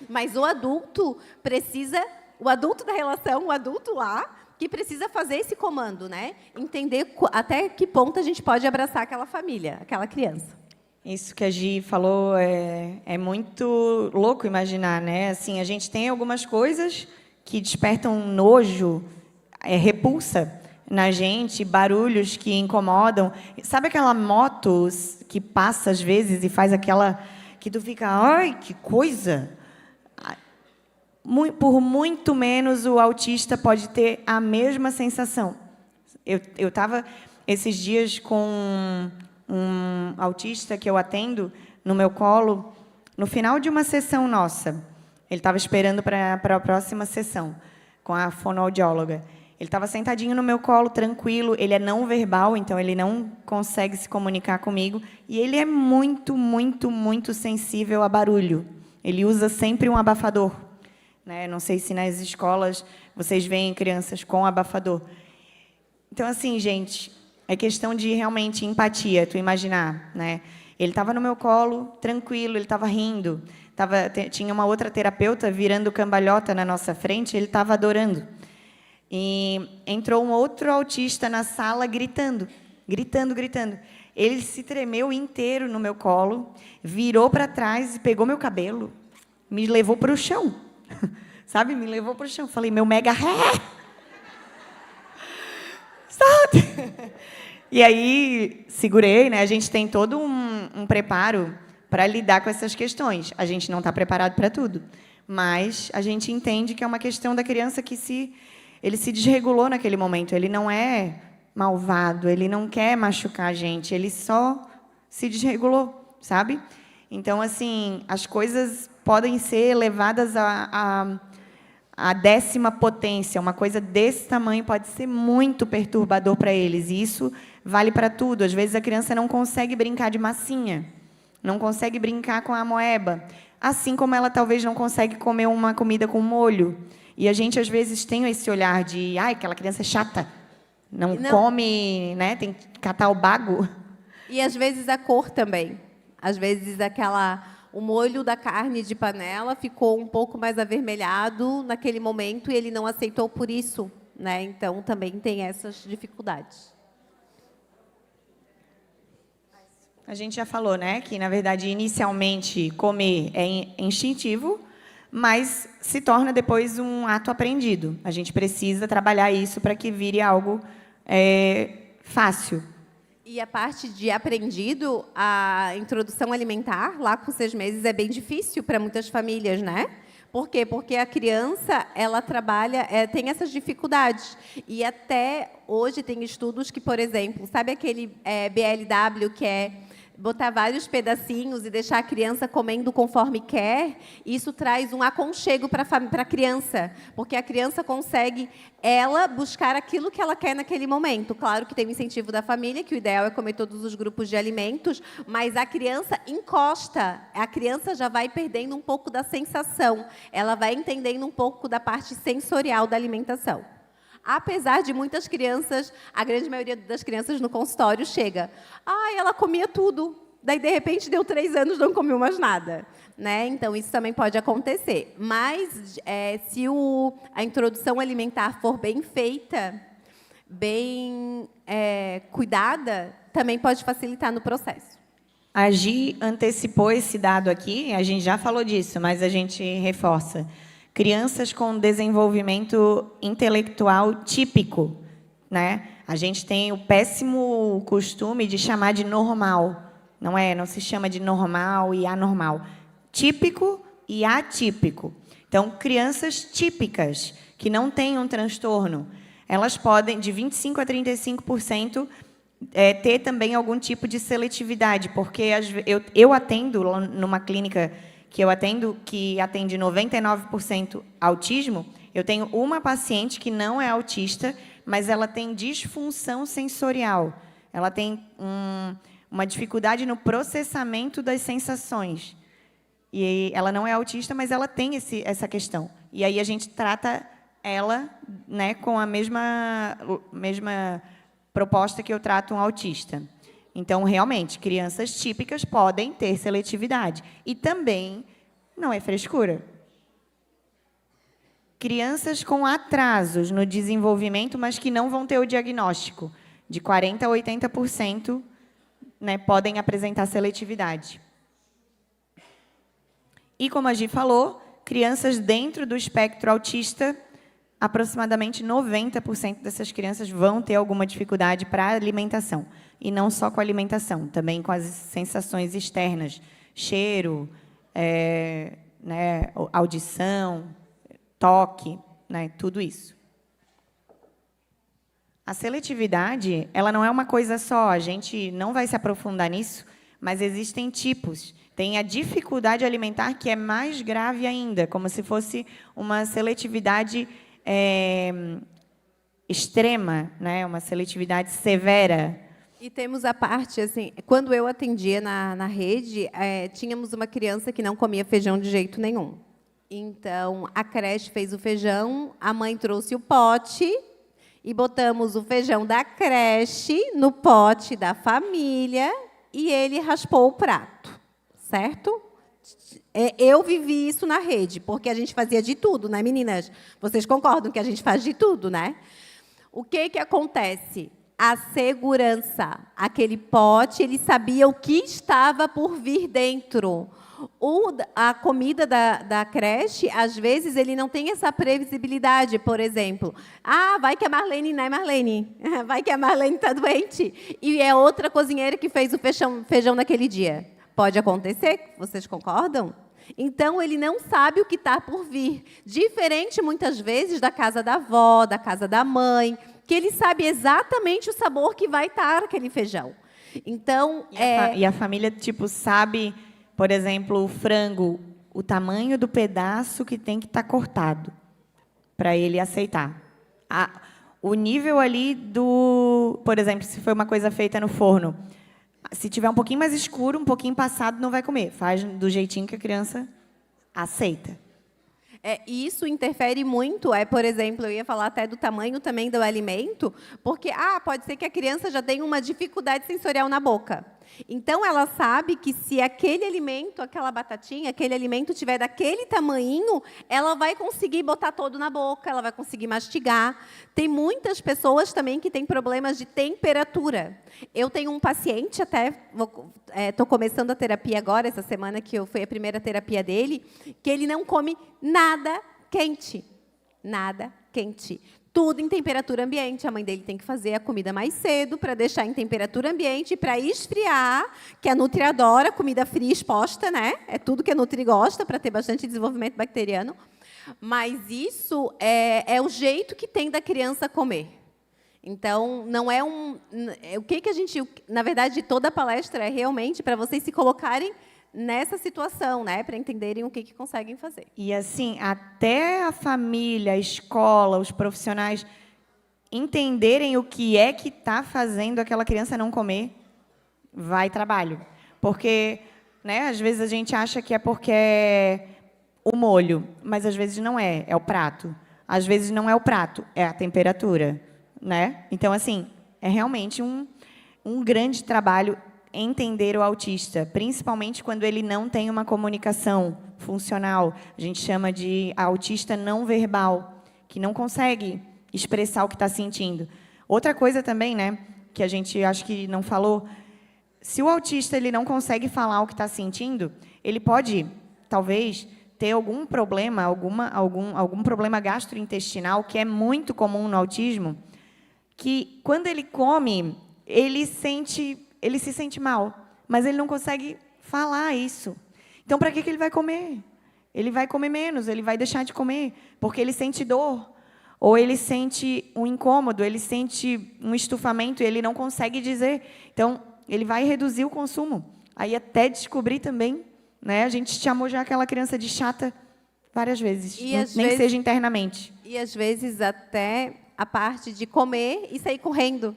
Speaker 9: Mas o adulto precisa, o adulto da relação, o adulto lá, que precisa fazer esse comando, né? Entender até que ponto a gente pode abraçar aquela família, aquela criança.
Speaker 8: Isso que a Gi falou é muito louco imaginar, né? Assim, a gente tem algumas coisas que despertam nojo, repulsa na gente, barulhos que incomodam. Sabe aquela moto que passa às vezes e faz aquela que tu fica, ai, que coisa? Por muito menos o autista pode ter a mesma sensação. Eu estava esses dias com um autista que eu atendo no meu colo No final de uma sessão nossa, ele estava esperando para a próxima sessão, com a fonoaudióloga. Ele estava sentadinho no meu colo, tranquilo, ele é não verbal, então ele não consegue se comunicar comigo, e ele é muito, muito, muito sensível a barulho. Ele usa sempre um abafador. Né? Não sei se nas escolas vocês veem crianças com abafador. Então, assim, gente, é questão de realmente empatia, tu imaginar, né? Ele estava no meu colo, tranquilo, ele estava rindo. Tinha uma outra terapeuta virando cambalhota na nossa frente, ele estava adorando. E entrou um outro autista na sala gritando, gritando, gritando. Ele se tremeu inteiro no meu colo, virou para trás e pegou meu cabelo, me levou para o chão. Sabe? Me levou para o chão. Falei, meu mega ré! Solta! E aí, segurei, né? A gente tem todo um preparo para lidar com essas questões. A gente não está preparado para tudo, mas a gente entende que é uma questão da criança que ele se desregulou naquele momento. Ele não é malvado, ele não quer machucar a gente, ele só se desregulou, sabe? Então, assim, as coisas podem ser levadas a 10ª potência. Uma coisa desse tamanho pode ser muito perturbador para eles, e isso vale para tudo. Às vezes, a criança não consegue brincar de massinha, não consegue brincar com a amoeba, assim como ela talvez não consegue comer uma comida com molho. E a gente, às vezes, tem esse olhar de, aquela criança é chata, não come, né? Tem que catar o bago.
Speaker 9: E, às vezes, a cor também. Às vezes, o molho da carne de panela ficou um pouco mais avermelhado naquele momento e ele não aceitou por isso, né? Então, também tem essas dificuldades.
Speaker 8: A gente já falou, né, que, na verdade, inicialmente, comer é instintivo, mas se torna depois um ato aprendido. A gente precisa trabalhar isso para que vire algo fácil.
Speaker 9: E a parte de aprendido, a introdução alimentar, lá com 6 meses, é bem difícil para muitas famílias, né? Por quê? Porque a criança, ela trabalha, tem essas dificuldades. E até hoje tem estudos que, por exemplo, sabe aquele BLW, que é botar vários pedacinhos e deixar a criança comendo conforme quer? Isso traz um aconchego para a criança, porque a criança consegue, ela, buscar aquilo que ela quer naquele momento. Claro que tem o incentivo da família, que o ideal é comer todos os grupos de alimentos, mas a criança encosta, a criança já vai perdendo um pouco da sensação, ela vai entendendo um pouco da parte sensorial da alimentação. Apesar de muitas crianças, a grande maioria das crianças no consultório chega, ela comia tudo, daí, de repente, deu 3 anos, não comeu mais nada. Né? Então, isso também pode acontecer. Mas, se a introdução alimentar for bem feita, bem cuidada, também pode facilitar no processo.
Speaker 8: A Gi antecipou esse dado aqui, a gente já falou disso, mas a gente reforça. Crianças com desenvolvimento intelectual típico, né? A gente tem o péssimo costume de chamar de normal. Não se chama de normal e anormal. Típico e atípico. Então, crianças típicas, que não têm um transtorno, elas podem, de 25% a 35%, ter também algum tipo de seletividade, porque eu atendo numa clínica que eu atendo, que atende 99% autismo, eu tenho uma paciente que não é autista, mas ela tem disfunção sensorial. Ela tem uma dificuldade no processamento das sensações. E ela não é autista, mas ela tem essa questão. E aí a gente trata ela, né, com a mesma proposta que eu trato um autista. Então, realmente, crianças típicas podem ter seletividade. E também, não é frescura. Crianças com atrasos no desenvolvimento, mas que não vão ter o diagnóstico, de 40% a 80%, né, podem apresentar seletividade. E, como a Gi falou, crianças dentro do espectro autista, aproximadamente 90% dessas crianças vão ter alguma dificuldade para a alimentação. E não só com a alimentação, também com as sensações externas, cheiro, né, audição, toque, né, tudo isso. A seletividade, ela não é uma coisa só, a gente não vai se aprofundar nisso, mas existem tipos. Tem a dificuldade alimentar, que é mais grave ainda, como se fosse uma seletividade extrema, né? Uma seletividade severa.
Speaker 9: E temos a parte, assim, quando eu atendia na rede, tínhamos uma criança que não comia feijão de jeito nenhum. Então, a creche fez o feijão, a mãe trouxe o pote e botamos o feijão da creche no pote da família e ele raspou o prato, certo? Eu vivi isso na rede, porque a gente fazia de tudo, né, meninas? Vocês concordam que a gente faz de tudo, né? O que acontece? A segurança. Aquele pote, ele sabia o que estava por vir dentro. A comida da creche, às vezes, ele não tem essa previsibilidade. Por exemplo, vai que a Marlene, né, Marlene? Vai que a Marlene está doente. E é outra cozinheira que fez o feijão naquele dia. Pode acontecer? Vocês concordam? Então, ele não sabe o que está por vir. Diferente, muitas vezes, da casa da avó, da casa da mãe, que ele sabe exatamente o sabor que vai estar aquele feijão. Então,
Speaker 8: e a família, tipo, sabe, por exemplo, o frango, o tamanho do pedaço que tem que estar cortado para ele aceitar. O nível ali do... Por exemplo, se foi uma coisa feita no forno, se tiver um pouquinho mais escuro, um pouquinho passado, não vai comer. Faz do jeitinho que a criança aceita.
Speaker 9: Isso interfere muito, por exemplo, eu ia falar até do tamanho também do alimento, porque pode ser que a criança já tenha uma dificuldade sensorial na boca. Então, ela sabe que se aquele alimento, aquela batatinha, aquele alimento tiver daquele tamanhinho, ela vai conseguir botar todo na boca, ela vai conseguir mastigar. Tem muitas pessoas também que têm problemas de temperatura. Eu tenho um paciente, até estou começando a terapia agora, essa semana que foi a primeira terapia dele, que ele não come nada quente. Nada quente. Tudo em temperatura ambiente. A mãe dele tem que fazer a comida mais cedo para deixar em temperatura ambiente, para esfriar, que a Nutri adora comida fria exposta, né? É tudo que a Nutri gosta, para ter bastante desenvolvimento bacteriano. Mas isso é o jeito que tem da criança comer. Então, não é o que a gente... Na verdade, toda a palestra é realmente para vocês se colocarem nessa situação, né, para entenderem o que conseguem fazer.
Speaker 8: E assim, até a família, a escola, os profissionais entenderem o que é que está fazendo aquela criança não comer, vai trabalho. Porque, né, às vezes a gente acha que é porque é o molho, mas às vezes não é o prato. Às vezes não é o prato, é a temperatura, né? Então, assim, é realmente um grande trabalho entender o autista, principalmente quando ele não tem uma comunicação funcional. A gente chama de autista não verbal, que não consegue expressar o que está sentindo. Outra coisa também, né, que a gente acho que não falou, se o autista ele não consegue falar o que está sentindo, ele pode, talvez, ter algum problema, algum problema gastrointestinal, que é muito comum no autismo, que quando ele come, ele se sente mal, mas ele não consegue falar isso. Então, para que ele vai comer? Ele vai comer menos, ele vai deixar de comer, porque ele sente dor, ou ele sente um incômodo, ele sente um estufamento e ele não consegue dizer. Então, ele vai reduzir o consumo. Aí, até descobrir também, né? A gente chamou já aquela criança de chata várias vezes, nem que seja internamente.
Speaker 9: E, às vezes, até a parte de comer e sair correndo.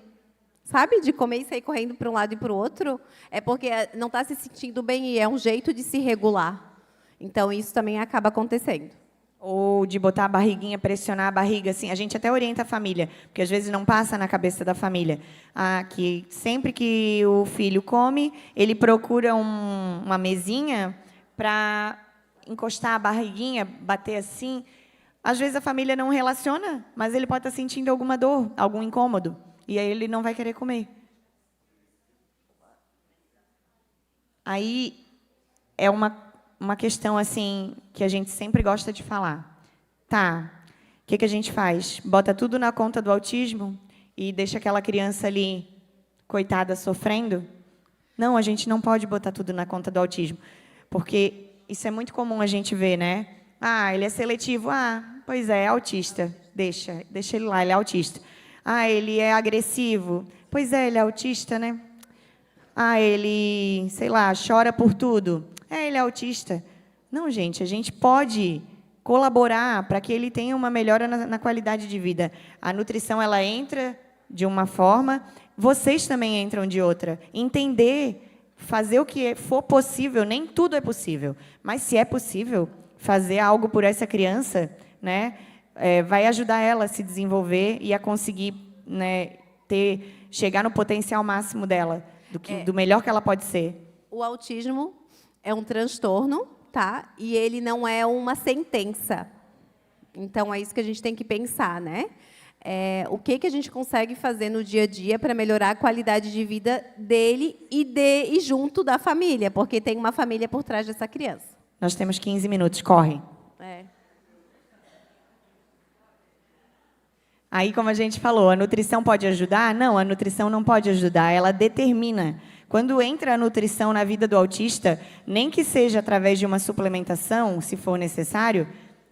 Speaker 9: Sabe? De comer e sair correndo para um lado e para o outro, é porque não está se sentindo bem e é um jeito de se regular. Então, isso também acaba acontecendo.
Speaker 8: Ou de botar a barriguinha, pressionar a barriga, assim. A gente até orienta a família, porque às vezes não passa na cabeça da família. Que sempre que o filho come, ele procura uma mesinha para encostar a barriguinha, bater assim. Às vezes a família não relaciona, mas ele pode estar sentindo alguma dor, algum incômodo. E aí ele não vai querer comer. Aí é uma questão assim que a gente sempre gosta de falar. Tá, o que a gente faz? Bota tudo na conta do autismo e deixa aquela criança ali, coitada, sofrendo? Não, a gente não pode botar tudo na conta do autismo. Porque isso é muito comum a gente ver, né? Ele é seletivo. Pois é autista. Deixa ele lá, ele é autista. Ele é agressivo. Pois é, ele é autista, né? ele, sei lá, chora por tudo. Ele é autista. Não, gente, a gente pode colaborar para que ele tenha uma melhora na qualidade de vida. A nutrição, ela entra de uma forma, vocês também entram de outra. Entender, fazer o que for possível, nem tudo é possível, mas se é possível fazer algo por essa criança, né, vai ajudar ela a se desenvolver e a conseguir, né, chegar no potencial máximo dela, do melhor que ela pode ser.
Speaker 9: O autismo é um transtorno, tá? E ele não é uma sentença. Então, é isso que a gente tem que pensar, né? O que a gente consegue fazer no dia a dia para melhorar a qualidade de vida dele e junto da família, porque tem uma família por trás dessa criança.
Speaker 8: Nós temos 15 minutos, corre. Aí, como a gente falou, a nutrição pode ajudar? Não, a nutrição não pode ajudar, ela determina. Quando entra a nutrição na vida do autista, nem que seja através de uma suplementação, se for necessário,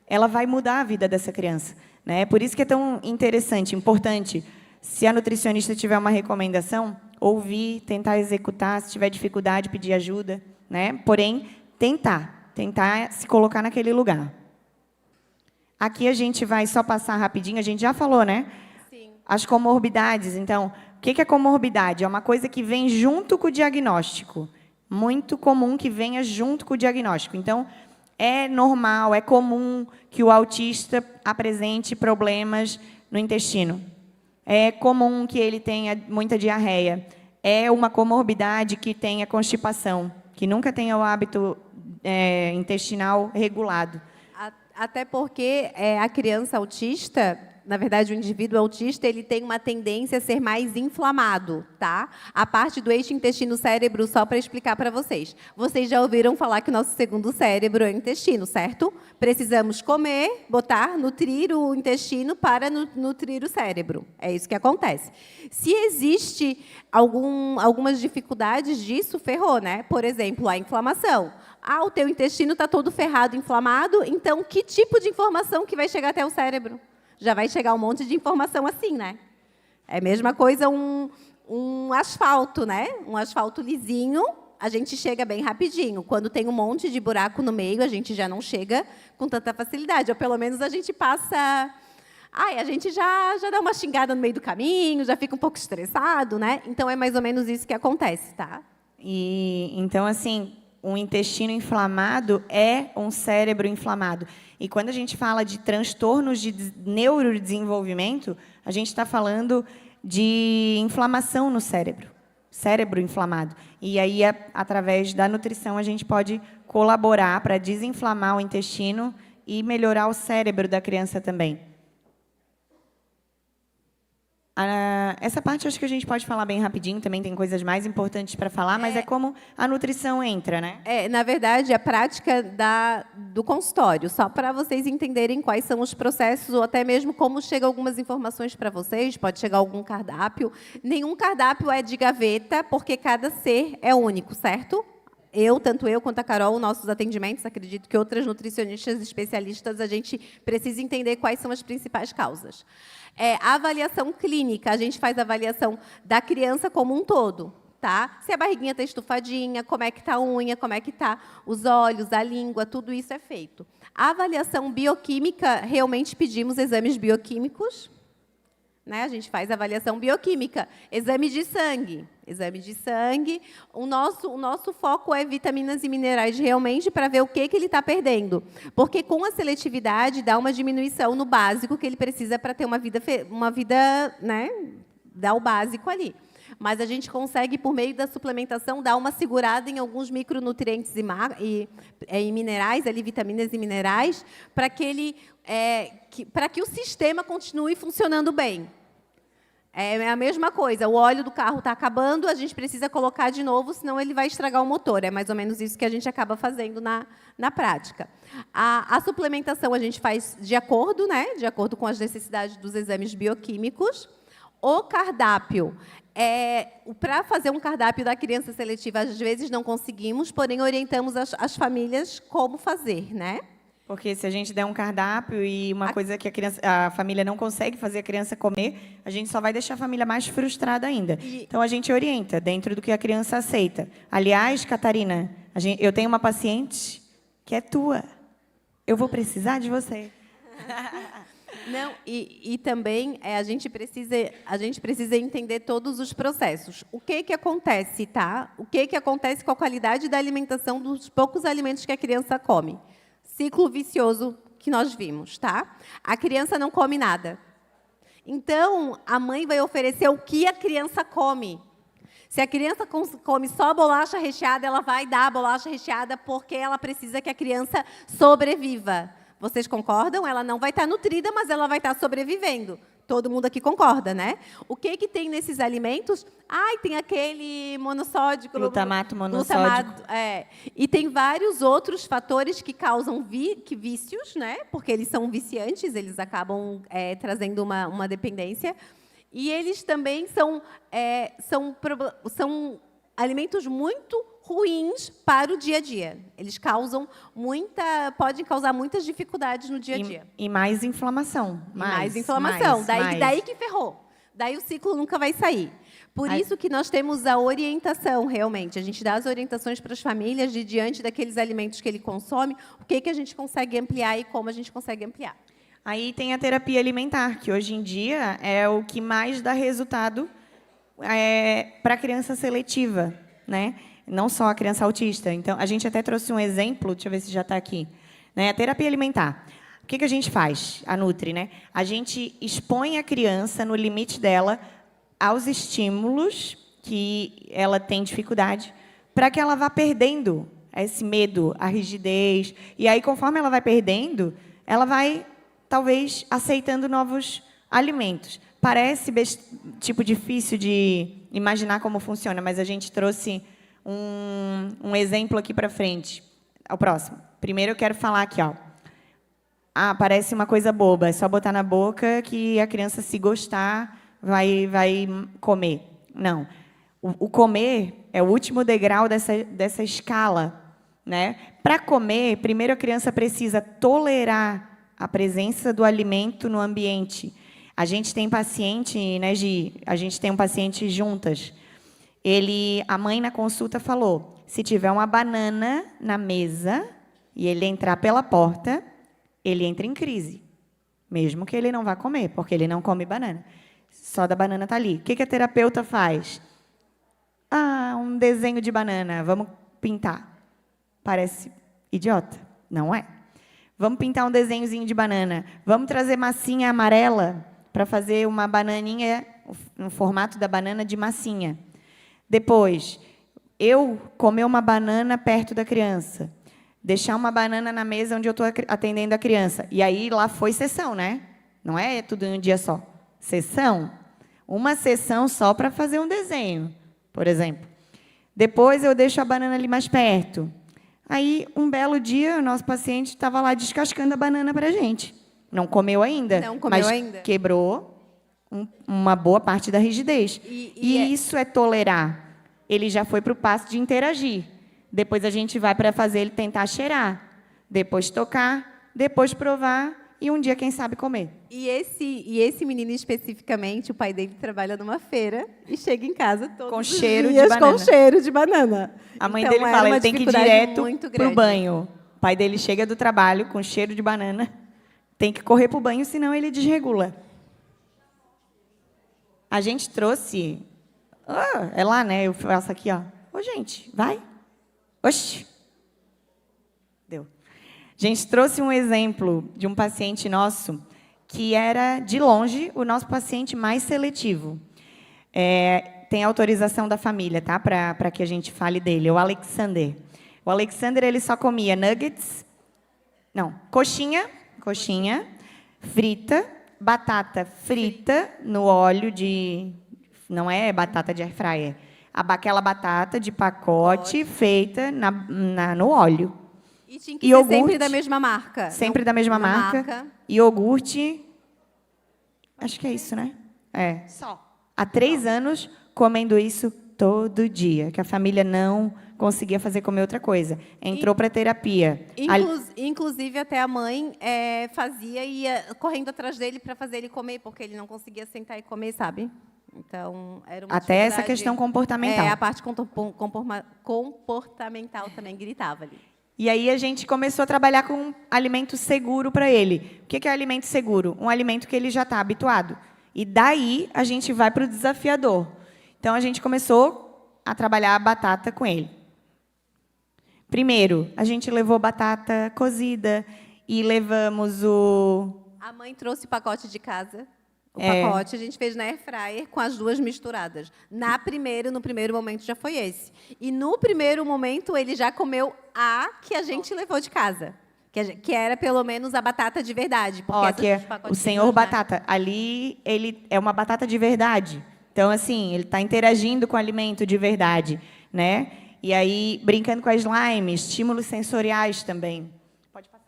Speaker 8: ela vai mudar a vida dessa criança, né? Por isso que é tão interessante, importante, se a nutricionista tiver uma recomendação, ouvir, tentar executar, se tiver dificuldade, pedir ajuda, né? Porém, tentar se colocar naquele lugar. Aqui a gente vai só passar rapidinho, a gente já falou, né?
Speaker 9: Sim.
Speaker 8: As comorbidades. Então, o que é comorbidade? É uma coisa que vem junto com o diagnóstico. Muito comum que venha junto com o diagnóstico. Então, é normal, é comum que o autista apresente problemas no intestino. É comum que ele tenha muita diarreia. É uma comorbidade que tenha constipação, que nunca tenha o hábito intestinal regulado.
Speaker 9: Até porque a criança autista, na verdade, o indivíduo autista, ele tem uma tendência a ser mais inflamado, tá? A parte do eixo intestino-cérebro, só para explicar para vocês. Vocês já ouviram falar que o nosso segundo cérebro é o intestino, certo? Precisamos comer, nutrir o intestino para nutrir o cérebro. É isso que acontece. Se existe algumas dificuldades disso, ferrou, né? Por exemplo, a inflamação. O teu intestino está todo ferrado, inflamado, então que tipo de informação que vai chegar até o cérebro? Já vai chegar um monte de informação assim, né? É a mesma coisa um asfalto, né? Um asfalto lisinho, a gente chega bem rapidinho. Quando tem um monte de buraco no meio, a gente já não chega com tanta facilidade. Ou pelo menos a gente passa... a gente já dá uma xingada no meio do caminho, já fica um pouco estressado, né? Então, é mais ou menos isso que acontece, tá?
Speaker 8: Então, assim... Um intestino inflamado é um cérebro inflamado. E quando a gente fala de transtornos de neurodesenvolvimento, a gente está falando de inflamação no cérebro. Cérebro inflamado. E aí, através da nutrição, a gente pode colaborar para desinflamar o intestino e melhorar o cérebro da criança também. Essa parte acho que a gente pode falar bem rapidinho, também tem coisas mais importantes para falar, mas é como a nutrição entra, né?
Speaker 9: Na verdade, a prática do consultório, só para vocês entenderem quais são os processos, ou até mesmo como chegam algumas informações para vocês, pode chegar algum cardápio. Nenhum cardápio é de gaveta, porque cada ser é único, certo? Tanto eu quanto a Carol, nossos atendimentos, acredito que outras nutricionistas especialistas, a gente precisa entender quais são as principais causas. A avaliação clínica, a gente faz a avaliação da criança como um todo, tá? Se a barriguinha está estufadinha, como é que está a unha, como é que está os olhos, a língua, tudo isso é feito. A avaliação bioquímica, realmente pedimos exames bioquímicos, né? A gente faz avaliação bioquímica, exame de sangue. O nosso foco é vitaminas e minerais realmente para ver o que ele está perdendo. Porque com a seletividade dá uma diminuição no básico que ele precisa para ter uma vida, né? Dá o básico ali. Mas a gente consegue, por meio da suplementação, dar uma segurada em alguns micronutrientes e minerais, ali, vitaminas e minerais, para que o sistema continue funcionando bem. É a mesma coisa, o óleo do carro está acabando, a gente precisa colocar de novo, senão ele vai estragar o motor. É mais ou menos isso que a gente acaba fazendo na prática. A suplementação a gente faz de acordo, né? De acordo com as necessidades dos exames bioquímicos. O cardápio, para fazer um cardápio da criança seletiva, às vezes não conseguimos, porém orientamos as famílias como fazer, né?
Speaker 8: Porque se a gente der um cardápio e uma coisa que a família não consegue fazer a criança comer, a gente só vai deixar a família mais frustrada ainda. Então, a gente orienta dentro do que a criança aceita. Aliás, Catarina, eu tenho uma paciente que é tua. Eu vou precisar de você.
Speaker 9: Não, e também a gente precisa entender todos os processos. O que acontece, tá? O que acontece com a qualidade da alimentação dos poucos alimentos que a criança come? Ciclo vicioso que nós vimos, tá? A criança não come nada. Então, a mãe vai oferecer o que a criança come. Se a criança come só bolacha recheada, ela vai dar a bolacha recheada porque ela precisa que a criança sobreviva. Vocês concordam? Ela não vai estar nutrida, mas ela vai estar sobrevivendo. Todo mundo aqui concorda, né? O que tem nesses alimentos? Tem aquele monossódico.
Speaker 8: Glutamato monossódico.
Speaker 9: E tem vários outros fatores que causam vícios, né? Porque eles são viciantes, eles acabam trazendo uma dependência. E eles também são alimentos muito ruins para o dia a dia. Eles podem causar muitas dificuldades no dia a dia.
Speaker 8: E mais inflamação.
Speaker 9: Mais inflamação. Daí que ferrou. Daí o ciclo nunca vai sair. Por isso que nós temos a orientação, realmente. A gente dá as orientações para as famílias de diante daqueles alimentos que ele consome, o que a gente consegue ampliar e como a gente consegue ampliar.
Speaker 8: Aí tem a terapia alimentar, que hoje em dia é o que mais dá resultado para a criança seletiva, né? Não só a criança autista. Então, a gente até trouxe um exemplo, deixa eu ver se já está aqui. Né? A terapia alimentar. O que a gente faz, a Nutri, né? A gente expõe a criança no limite dela aos estímulos que ela tem dificuldade, para que ela vá perdendo esse medo, a rigidez. E aí, conforme ela vai perdendo, ela vai, talvez, aceitando novos alimentos. Parece tipo difícil de imaginar como funciona, mas a gente trouxe um exemplo aqui para frente. Ao próximo. Primeiro eu quero falar aqui, ó. Parece uma coisa boba, é só botar na boca que a criança, se gostar, vai comer. Não. O comer é o último degrau dessa escala, né? Para comer, primeiro a criança precisa tolerar a presença do alimento no ambiente. A gente tem paciente, né, Gi? A gente tem um paciente juntas. A mãe na consulta falou, se tiver uma banana na mesa e ele entrar pela porta, ele entra em crise, mesmo que ele não vá comer, porque ele não come banana. Só da banana está ali. O que a terapeuta faz? Um desenho de banana, vamos pintar. Parece idiota, não é? Vamos pintar um desenhozinho de banana. Vamos trazer massinha amarela para fazer uma bananinha no formato da banana de massinha. Depois, eu comer uma banana perto da criança. Deixar uma banana na mesa onde eu estou atendendo a criança. E aí, lá foi sessão, né? Não é tudo em um dia só. Sessão. Uma sessão só para fazer um desenho, por exemplo. Depois, eu deixo a banana ali mais perto. Aí, um belo dia, o nosso paciente estava lá descascando a banana para a gente. Não comeu ainda.
Speaker 9: Não comeu ainda.
Speaker 8: Quebrou uma boa parte da rigidez. E isso é tolerar. Ele já foi para o passo de interagir. Depois a gente vai para fazer ele tentar cheirar. Depois tocar, depois provar e um dia, quem sabe, comer.
Speaker 9: E esse menino especificamente, o pai dele trabalha numa feira e chega em casa todos os dias com cheiro de banana.
Speaker 8: A mãe dele fala, ele tem que ir direto para o banho. O pai dele chega do trabalho com cheiro de banana, tem que correr para o banho, senão ele desregula. A gente trouxe... é lá, né? Eu faço aqui, ó. Gente, vai. Oxi. Deu. A gente trouxe um exemplo de um paciente nosso que era, de longe, o nosso paciente mais seletivo. Tem autorização da família, tá? Para que a gente fale dele. O Alexander. O Alexander, ele só comia nuggets... Não, coxinha frita, batata frita no óleo de... Não é batata de air fryer. Aquela batata de pacote feita no óleo.
Speaker 9: E tinha que ser sempre da mesma marca.
Speaker 8: Sempre da mesma marca. Iogurte. Acho que é isso, né? Só. Há 3 anos, comendo isso todo dia, que a família não conseguia fazer comer outra coisa. Entrou para terapia.
Speaker 9: Inclusive, até a mãe fazia e ia correndo atrás dele para fazer ele comer, porque ele não conseguia sentar e comer, sabe? Então, era uma
Speaker 8: Até essa
Speaker 9: dificuldade.
Speaker 8: questão comportamental.
Speaker 9: A parte comportamental também gritava ali.
Speaker 8: E aí a gente começou a trabalhar com um alimento seguro para ele. O que é alimento seguro? Um alimento que ele já está habituado. E daí a gente vai para o desafiador. Então a gente começou a trabalhar a batata com ele. Primeiro, a gente levou batata cozida e levamos o...
Speaker 9: A mãe trouxe o pacote de casa. O pacote a gente fez na air fryer com as duas misturadas. No primeiro momento já foi esse. E no primeiro momento ele já comeu a que a gente levou de casa. Que era pelo menos a batata de verdade.
Speaker 8: Ó, que é o senhor batata. Ali ele é uma batata de verdade. Então, assim, ele está interagindo com o alimento de verdade, né? E aí, brincando com a slime, estímulos sensoriais também. Pode passar.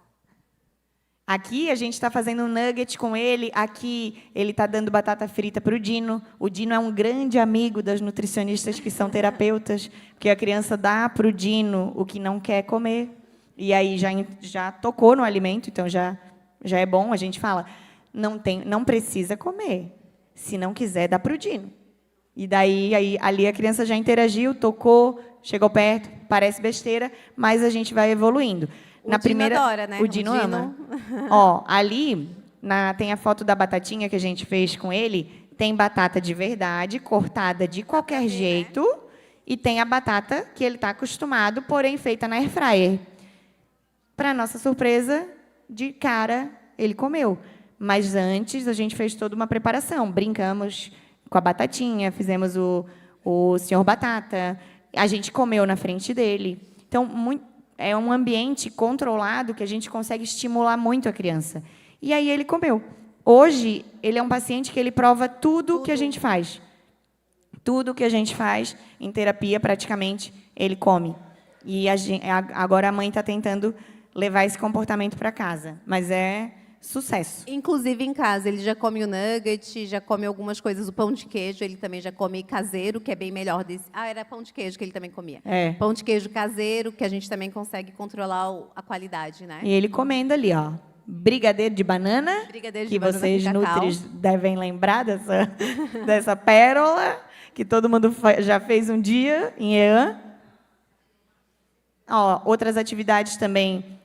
Speaker 8: Aqui, a gente está fazendo um nugget com ele. Aqui, ele está dando batata frita para o Dino. O Dino é um grande amigo das nutricionistas que são terapeutas, porque a criança dá para o Dino o que não quer comer. E aí, já tocou no alimento, então já é bom. A gente fala, não precisa comer. Se não quiser, dá para o Dino. E daí, ali a criança já interagiu, tocou, chegou perto, parece besteira, mas a gente vai evoluindo.
Speaker 9: O Dino adora, né?
Speaker 8: O Dino ama. Ó, ali tem a foto da batatinha que a gente fez com ele. Tem batata de verdade, cortada de qualquer jeito, né? E tem a batata que ele está acostumado, porém feita na air fryer. Para nossa surpresa, de cara, ele comeu. Mas antes, a gente fez toda uma preparação. Brincamos com a batatinha, fizemos o senhor batata, a gente comeu na frente dele. Então, é um ambiente controlado que a gente consegue estimular muito a criança. E aí ele comeu. Hoje, ele é um paciente que ele prova tudo que a gente faz. Tudo que a gente faz em terapia, praticamente, ele come. E agora a mãe está tentando levar esse comportamento para casa. Mas é sucesso.
Speaker 9: Inclusive, em casa, ele já come o nugget, já come algumas coisas, o pão de queijo, ele também já come caseiro, que é bem melhor desse... era pão de queijo que ele também comia. Pão de queijo caseiro, que a gente também consegue controlar a qualidade, né?
Speaker 8: E ele comendo ali, ó. Brigadeiro de banana, que vocês nutris devem lembrar dessa pérola, que todo mundo já fez um dia em EAN. Ó, outras atividades também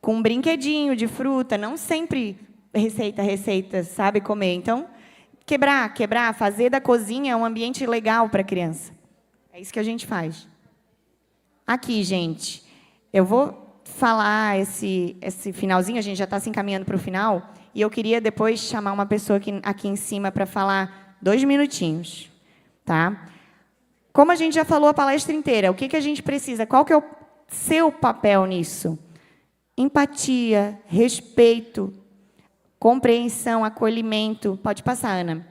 Speaker 8: com um brinquedinho de fruta, não sempre receita, sabe comer. Então, quebrar, fazer da cozinha um ambiente legal para a criança. É isso que a gente faz. Aqui, gente, eu vou falar esse finalzinho, a gente já está se encaminhando para o final, e eu queria depois chamar uma pessoa aqui em cima para falar 2 minutinhos. Tá? Como a gente já falou a palestra inteira, o que a gente precisa? Qual que é o seu papel nisso? Empatia, respeito, compreensão, acolhimento. Pode passar, Ana.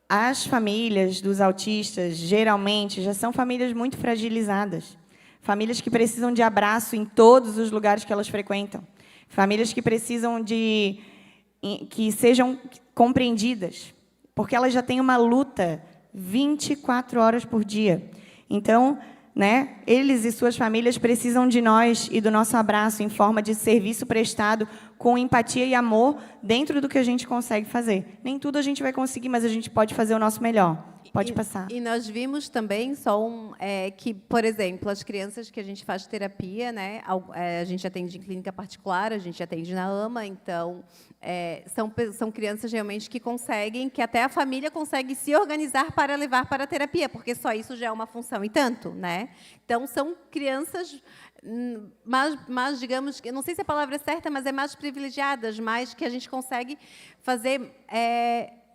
Speaker 8: As famílias dos autistas, geralmente, já são famílias muito fragilizadas. Famílias que precisam de abraço em todos os lugares que elas frequentam. Famílias que precisam que sejam compreendidas, porque elas já têm uma luta 24 horas por dia. Então, né, eles e suas famílias precisam de nós e do nosso abraço em forma de serviço prestado com empatia e amor dentro do que a gente consegue fazer. Nem tudo a gente vai conseguir, mas a gente pode fazer o nosso melhor. Pode passar.
Speaker 9: E nós vimos também que, por exemplo, as crianças que a gente faz terapia, né, a gente atende em clínica particular, a gente atende na AMA, então são crianças realmente que até a família consegue se organizar para levar para a terapia, porque só isso já é uma função e tanto, né? Então são crianças mais, digamos, eu não sei se a palavra é certa, mas é mais privilegiadas, mais que a gente consegue fazer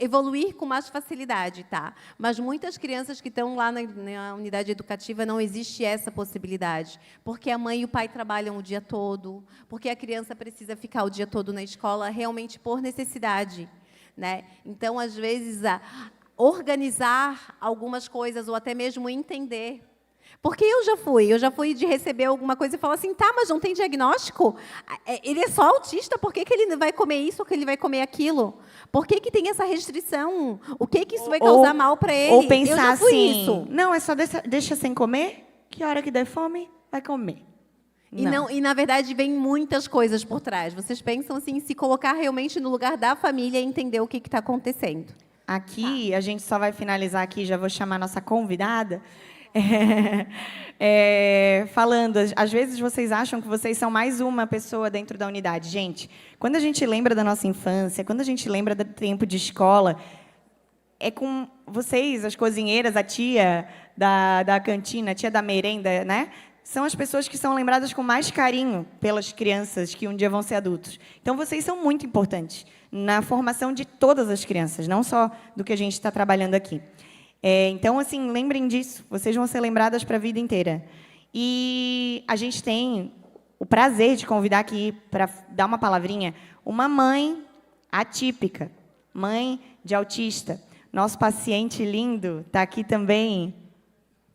Speaker 9: evoluir com mais facilidade, tá? Mas muitas crianças que estão lá na unidade educativa não existe essa possibilidade, porque a mãe e o pai trabalham o dia todo, porque a criança precisa ficar o dia todo na escola realmente por necessidade, né? Então, às vezes, organizar algumas coisas ou até mesmo entender. Porque eu já fui de receber alguma coisa e falar assim, tá, mas não tem diagnóstico? Ele é só autista, por que ele vai comer isso ou que ele vai comer aquilo? Por que tem essa restrição? O que isso vai causar mal para ele?
Speaker 8: Ou pensar
Speaker 9: eu já fui
Speaker 8: assim,
Speaker 9: isso.
Speaker 8: não, é só deixa sem comer, que hora que der fome, vai comer.
Speaker 9: E, na verdade, vem muitas coisas por trás. Vocês pensam assim, se colocar realmente no lugar da família e entender o que está acontecendo.
Speaker 8: Aqui, a gente só vai finalizar aqui, já vou chamar a nossa convidada. Falando, às vezes vocês acham que vocês são mais uma pessoa dentro da unidade. Gente, quando a gente lembra da nossa infância, quando a gente lembra do tempo de escola, é com vocês, as cozinheiras, a tia da cantina, a tia da merenda, né? São as pessoas que são lembradas com mais carinho pelas crianças que um dia vão ser adultos. Então, vocês são muito importantes na formação de todas as crianças, não só do que a gente está trabalhando aqui. Então, assim, lembrem disso. Vocês vão ser lembradas para a vida inteira. E a gente tem o prazer de convidar aqui, para dar uma palavrinha, uma mãe atípica, mãe de autista. Nosso paciente lindo está aqui também,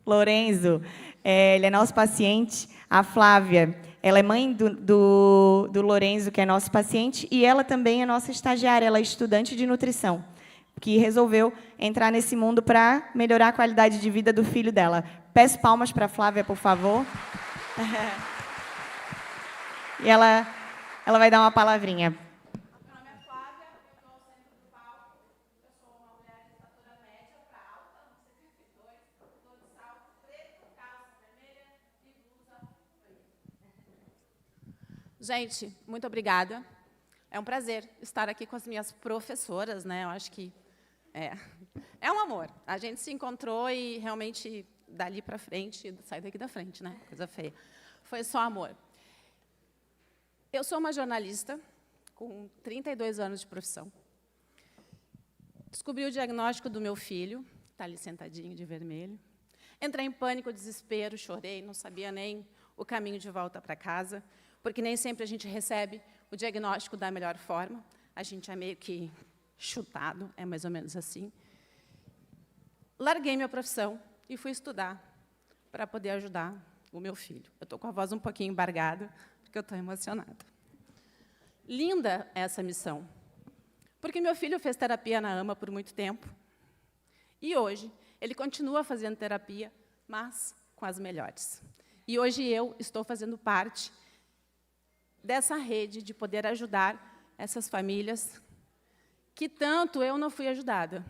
Speaker 8: Lorenzo. Ele é nosso paciente, a Flávia. Ela é mãe do Lorenzo, que é nosso paciente, e ela também é nossa estagiária, ela é estudante de nutrição, que resolveu entrar nesse mundo para melhorar a qualidade de vida do filho dela. Peço palmas para a Flávia, por favor. E ela vai dar uma palavrinha.
Speaker 10: Meu nome é Flávia, eu estou ao centro do palco. Eu sou uma mulher de estatura média para alta, 1,72, estou de salto preto, calça vermelha e blusa preta. Gente, muito obrigada. É um prazer estar aqui com as minhas professoras, né? Eu acho que é um amor. A gente se encontrou e realmente dali para frente, sai daqui da frente, né? Coisa feia. Foi só amor. Eu sou uma jornalista com 32 anos de profissão. Descobri o diagnóstico do meu filho, está ali sentadinho de vermelho. Entrei em pânico, desespero, chorei, não sabia nem o caminho de volta para casa, porque nem sempre a gente recebe o diagnóstico da melhor forma. A gente é meio que chutado, é mais ou menos assim. Larguei minha profissão e fui estudar para poder ajudar o meu filho. Eu estou com a voz um pouquinho embargada, porque eu estou emocionada. Linda essa missão, porque meu filho fez terapia na AMA por muito tempo, e hoje ele continua fazendo terapia, mas com as melhores. E hoje eu estou fazendo parte dessa rede de poder ajudar essas famílias que tanto eu não fui ajudada.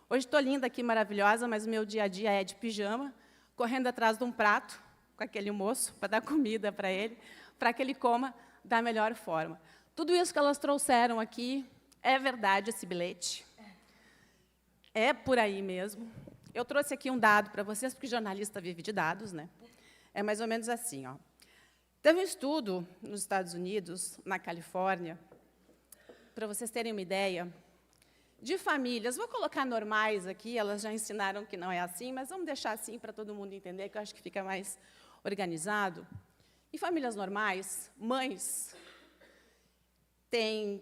Speaker 10: Hoje estou linda aqui, maravilhosa, mas o meu dia a dia é de pijama, correndo atrás de um prato com aquele moço para dar comida para ele, para que ele coma da melhor forma. Tudo isso que elas trouxeram aqui é verdade, esse bilhete. É por aí mesmo. Eu trouxe aqui um dado para vocês, porque jornalista vive de dados, né? É mais ou menos assim, ó. Teve um estudo nos Estados Unidos, na Califórnia, para vocês terem uma ideia, de famílias, vou colocar normais aqui, elas já ensinaram que não é assim, mas vamos deixar assim para todo mundo entender, que eu acho que fica mais organizado. Em famílias normais, mães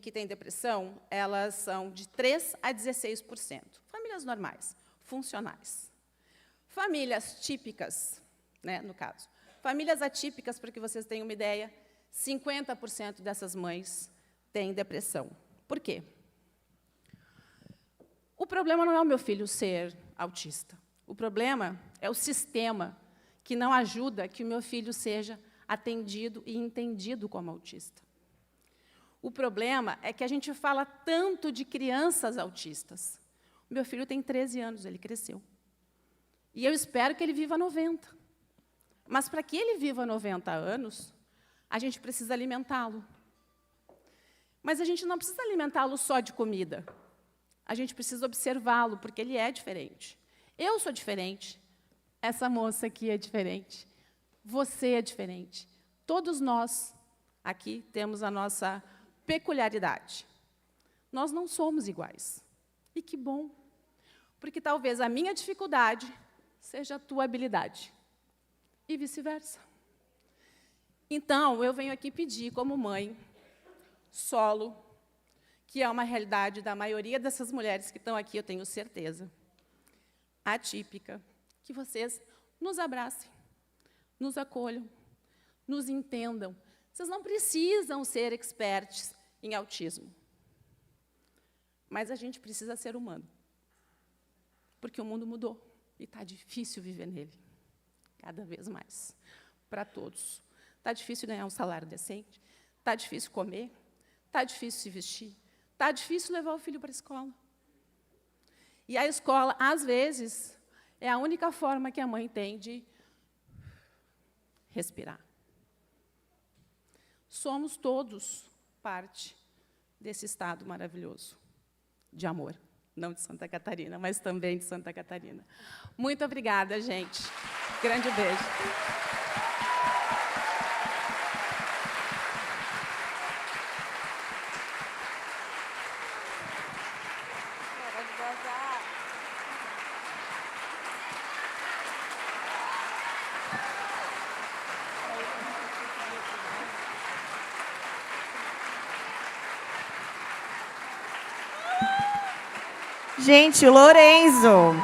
Speaker 10: que têm depressão, elas são de 3% a 16%. Famílias normais, funcionais. Famílias típicas, né, no caso. Famílias atípicas, para que vocês tenham uma ideia, 50% dessas mães têm depressão. Por quê? O problema não é o meu filho ser autista. O problema é o sistema que não ajuda que o meu filho seja atendido e entendido como autista. O problema é que a gente fala tanto de crianças autistas. O meu filho tem 13 anos, ele cresceu. E eu espero que ele viva 90. Mas, para que ele viva 90 anos, a gente precisa alimentá-lo. Mas a gente não precisa alimentá-lo só de comida. A gente precisa observá-lo, porque ele é diferente. Eu sou diferente. Essa moça aqui é diferente. Você é diferente. Todos nós aqui temos a nossa peculiaridade. Nós não somos iguais. E que bom. Porque talvez a minha dificuldade seja a tua habilidade. E vice-versa. Então, eu venho aqui pedir, como mãe, solo, que é uma realidade da maioria dessas mulheres que estão aqui, eu tenho certeza, atípica, que vocês nos abracem, nos acolham, nos entendam. Vocês não precisam ser experts em autismo. Mas a gente precisa ser humano. Porque o mundo mudou e está difícil viver nele. Cada vez mais. Para todos. Está difícil ganhar um salário decente, está difícil comer, está difícil se vestir, está difícil levar o filho para a escola. E a escola, às vezes, é a única forma que a mãe tem de respirar. Somos todos parte desse estado maravilhoso de amor. Não de Santa Catarina, mas também de Santa Catarina. Muito obrigada, gente. Grande beijo.
Speaker 8: Gente, o Lorenzo.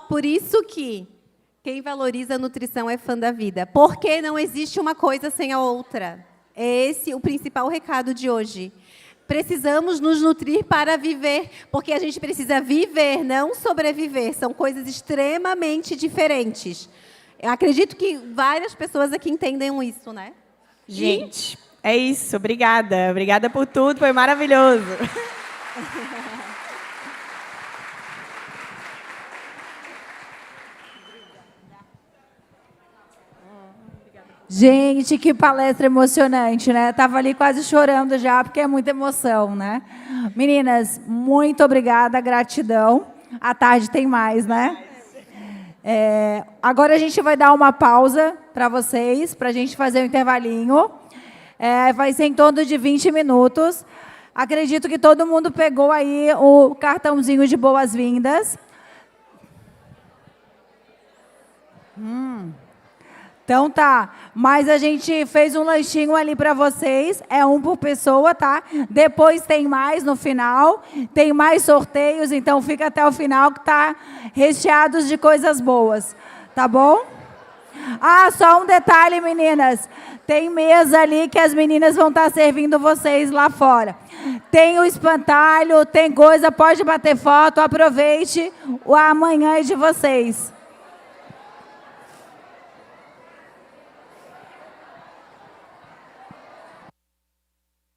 Speaker 9: Por isso que quem valoriza a nutrição é fã da vida. Porque não existe uma coisa sem a outra. É esse o principal recado de hoje. Precisamos nos nutrir para viver, porque a gente precisa viver, não sobreviver. São coisas extremamente diferentes. Eu acredito que várias pessoas aqui entendem isso, né?
Speaker 8: Gente, é isso. Obrigada. Obrigada por tudo. Foi maravilhoso.
Speaker 1: Gente, que palestra emocionante, né? Estava ali quase chorando já, porque é muita emoção, né? Meninas, muito obrigada, gratidão. À tarde tem mais, né? Agora a gente vai dar uma pausa para vocês, para a gente fazer um intervalinho. Vai ser em torno de 20 minutos. Acredito que todo mundo pegou aí o cartãozinho de boas-vindas. Então tá, mas a gente fez um lanchinho ali para vocês, é um por pessoa, tá? Depois tem mais no final, tem mais sorteios, então fica até o final que tá recheados de coisas boas, tá bom? Ah, só um detalhe, meninas, tem mesa ali que as meninas vão estar servindo vocês lá fora. Tem o espantalho, tem coisa, pode bater foto, aproveite o amanhã de vocês.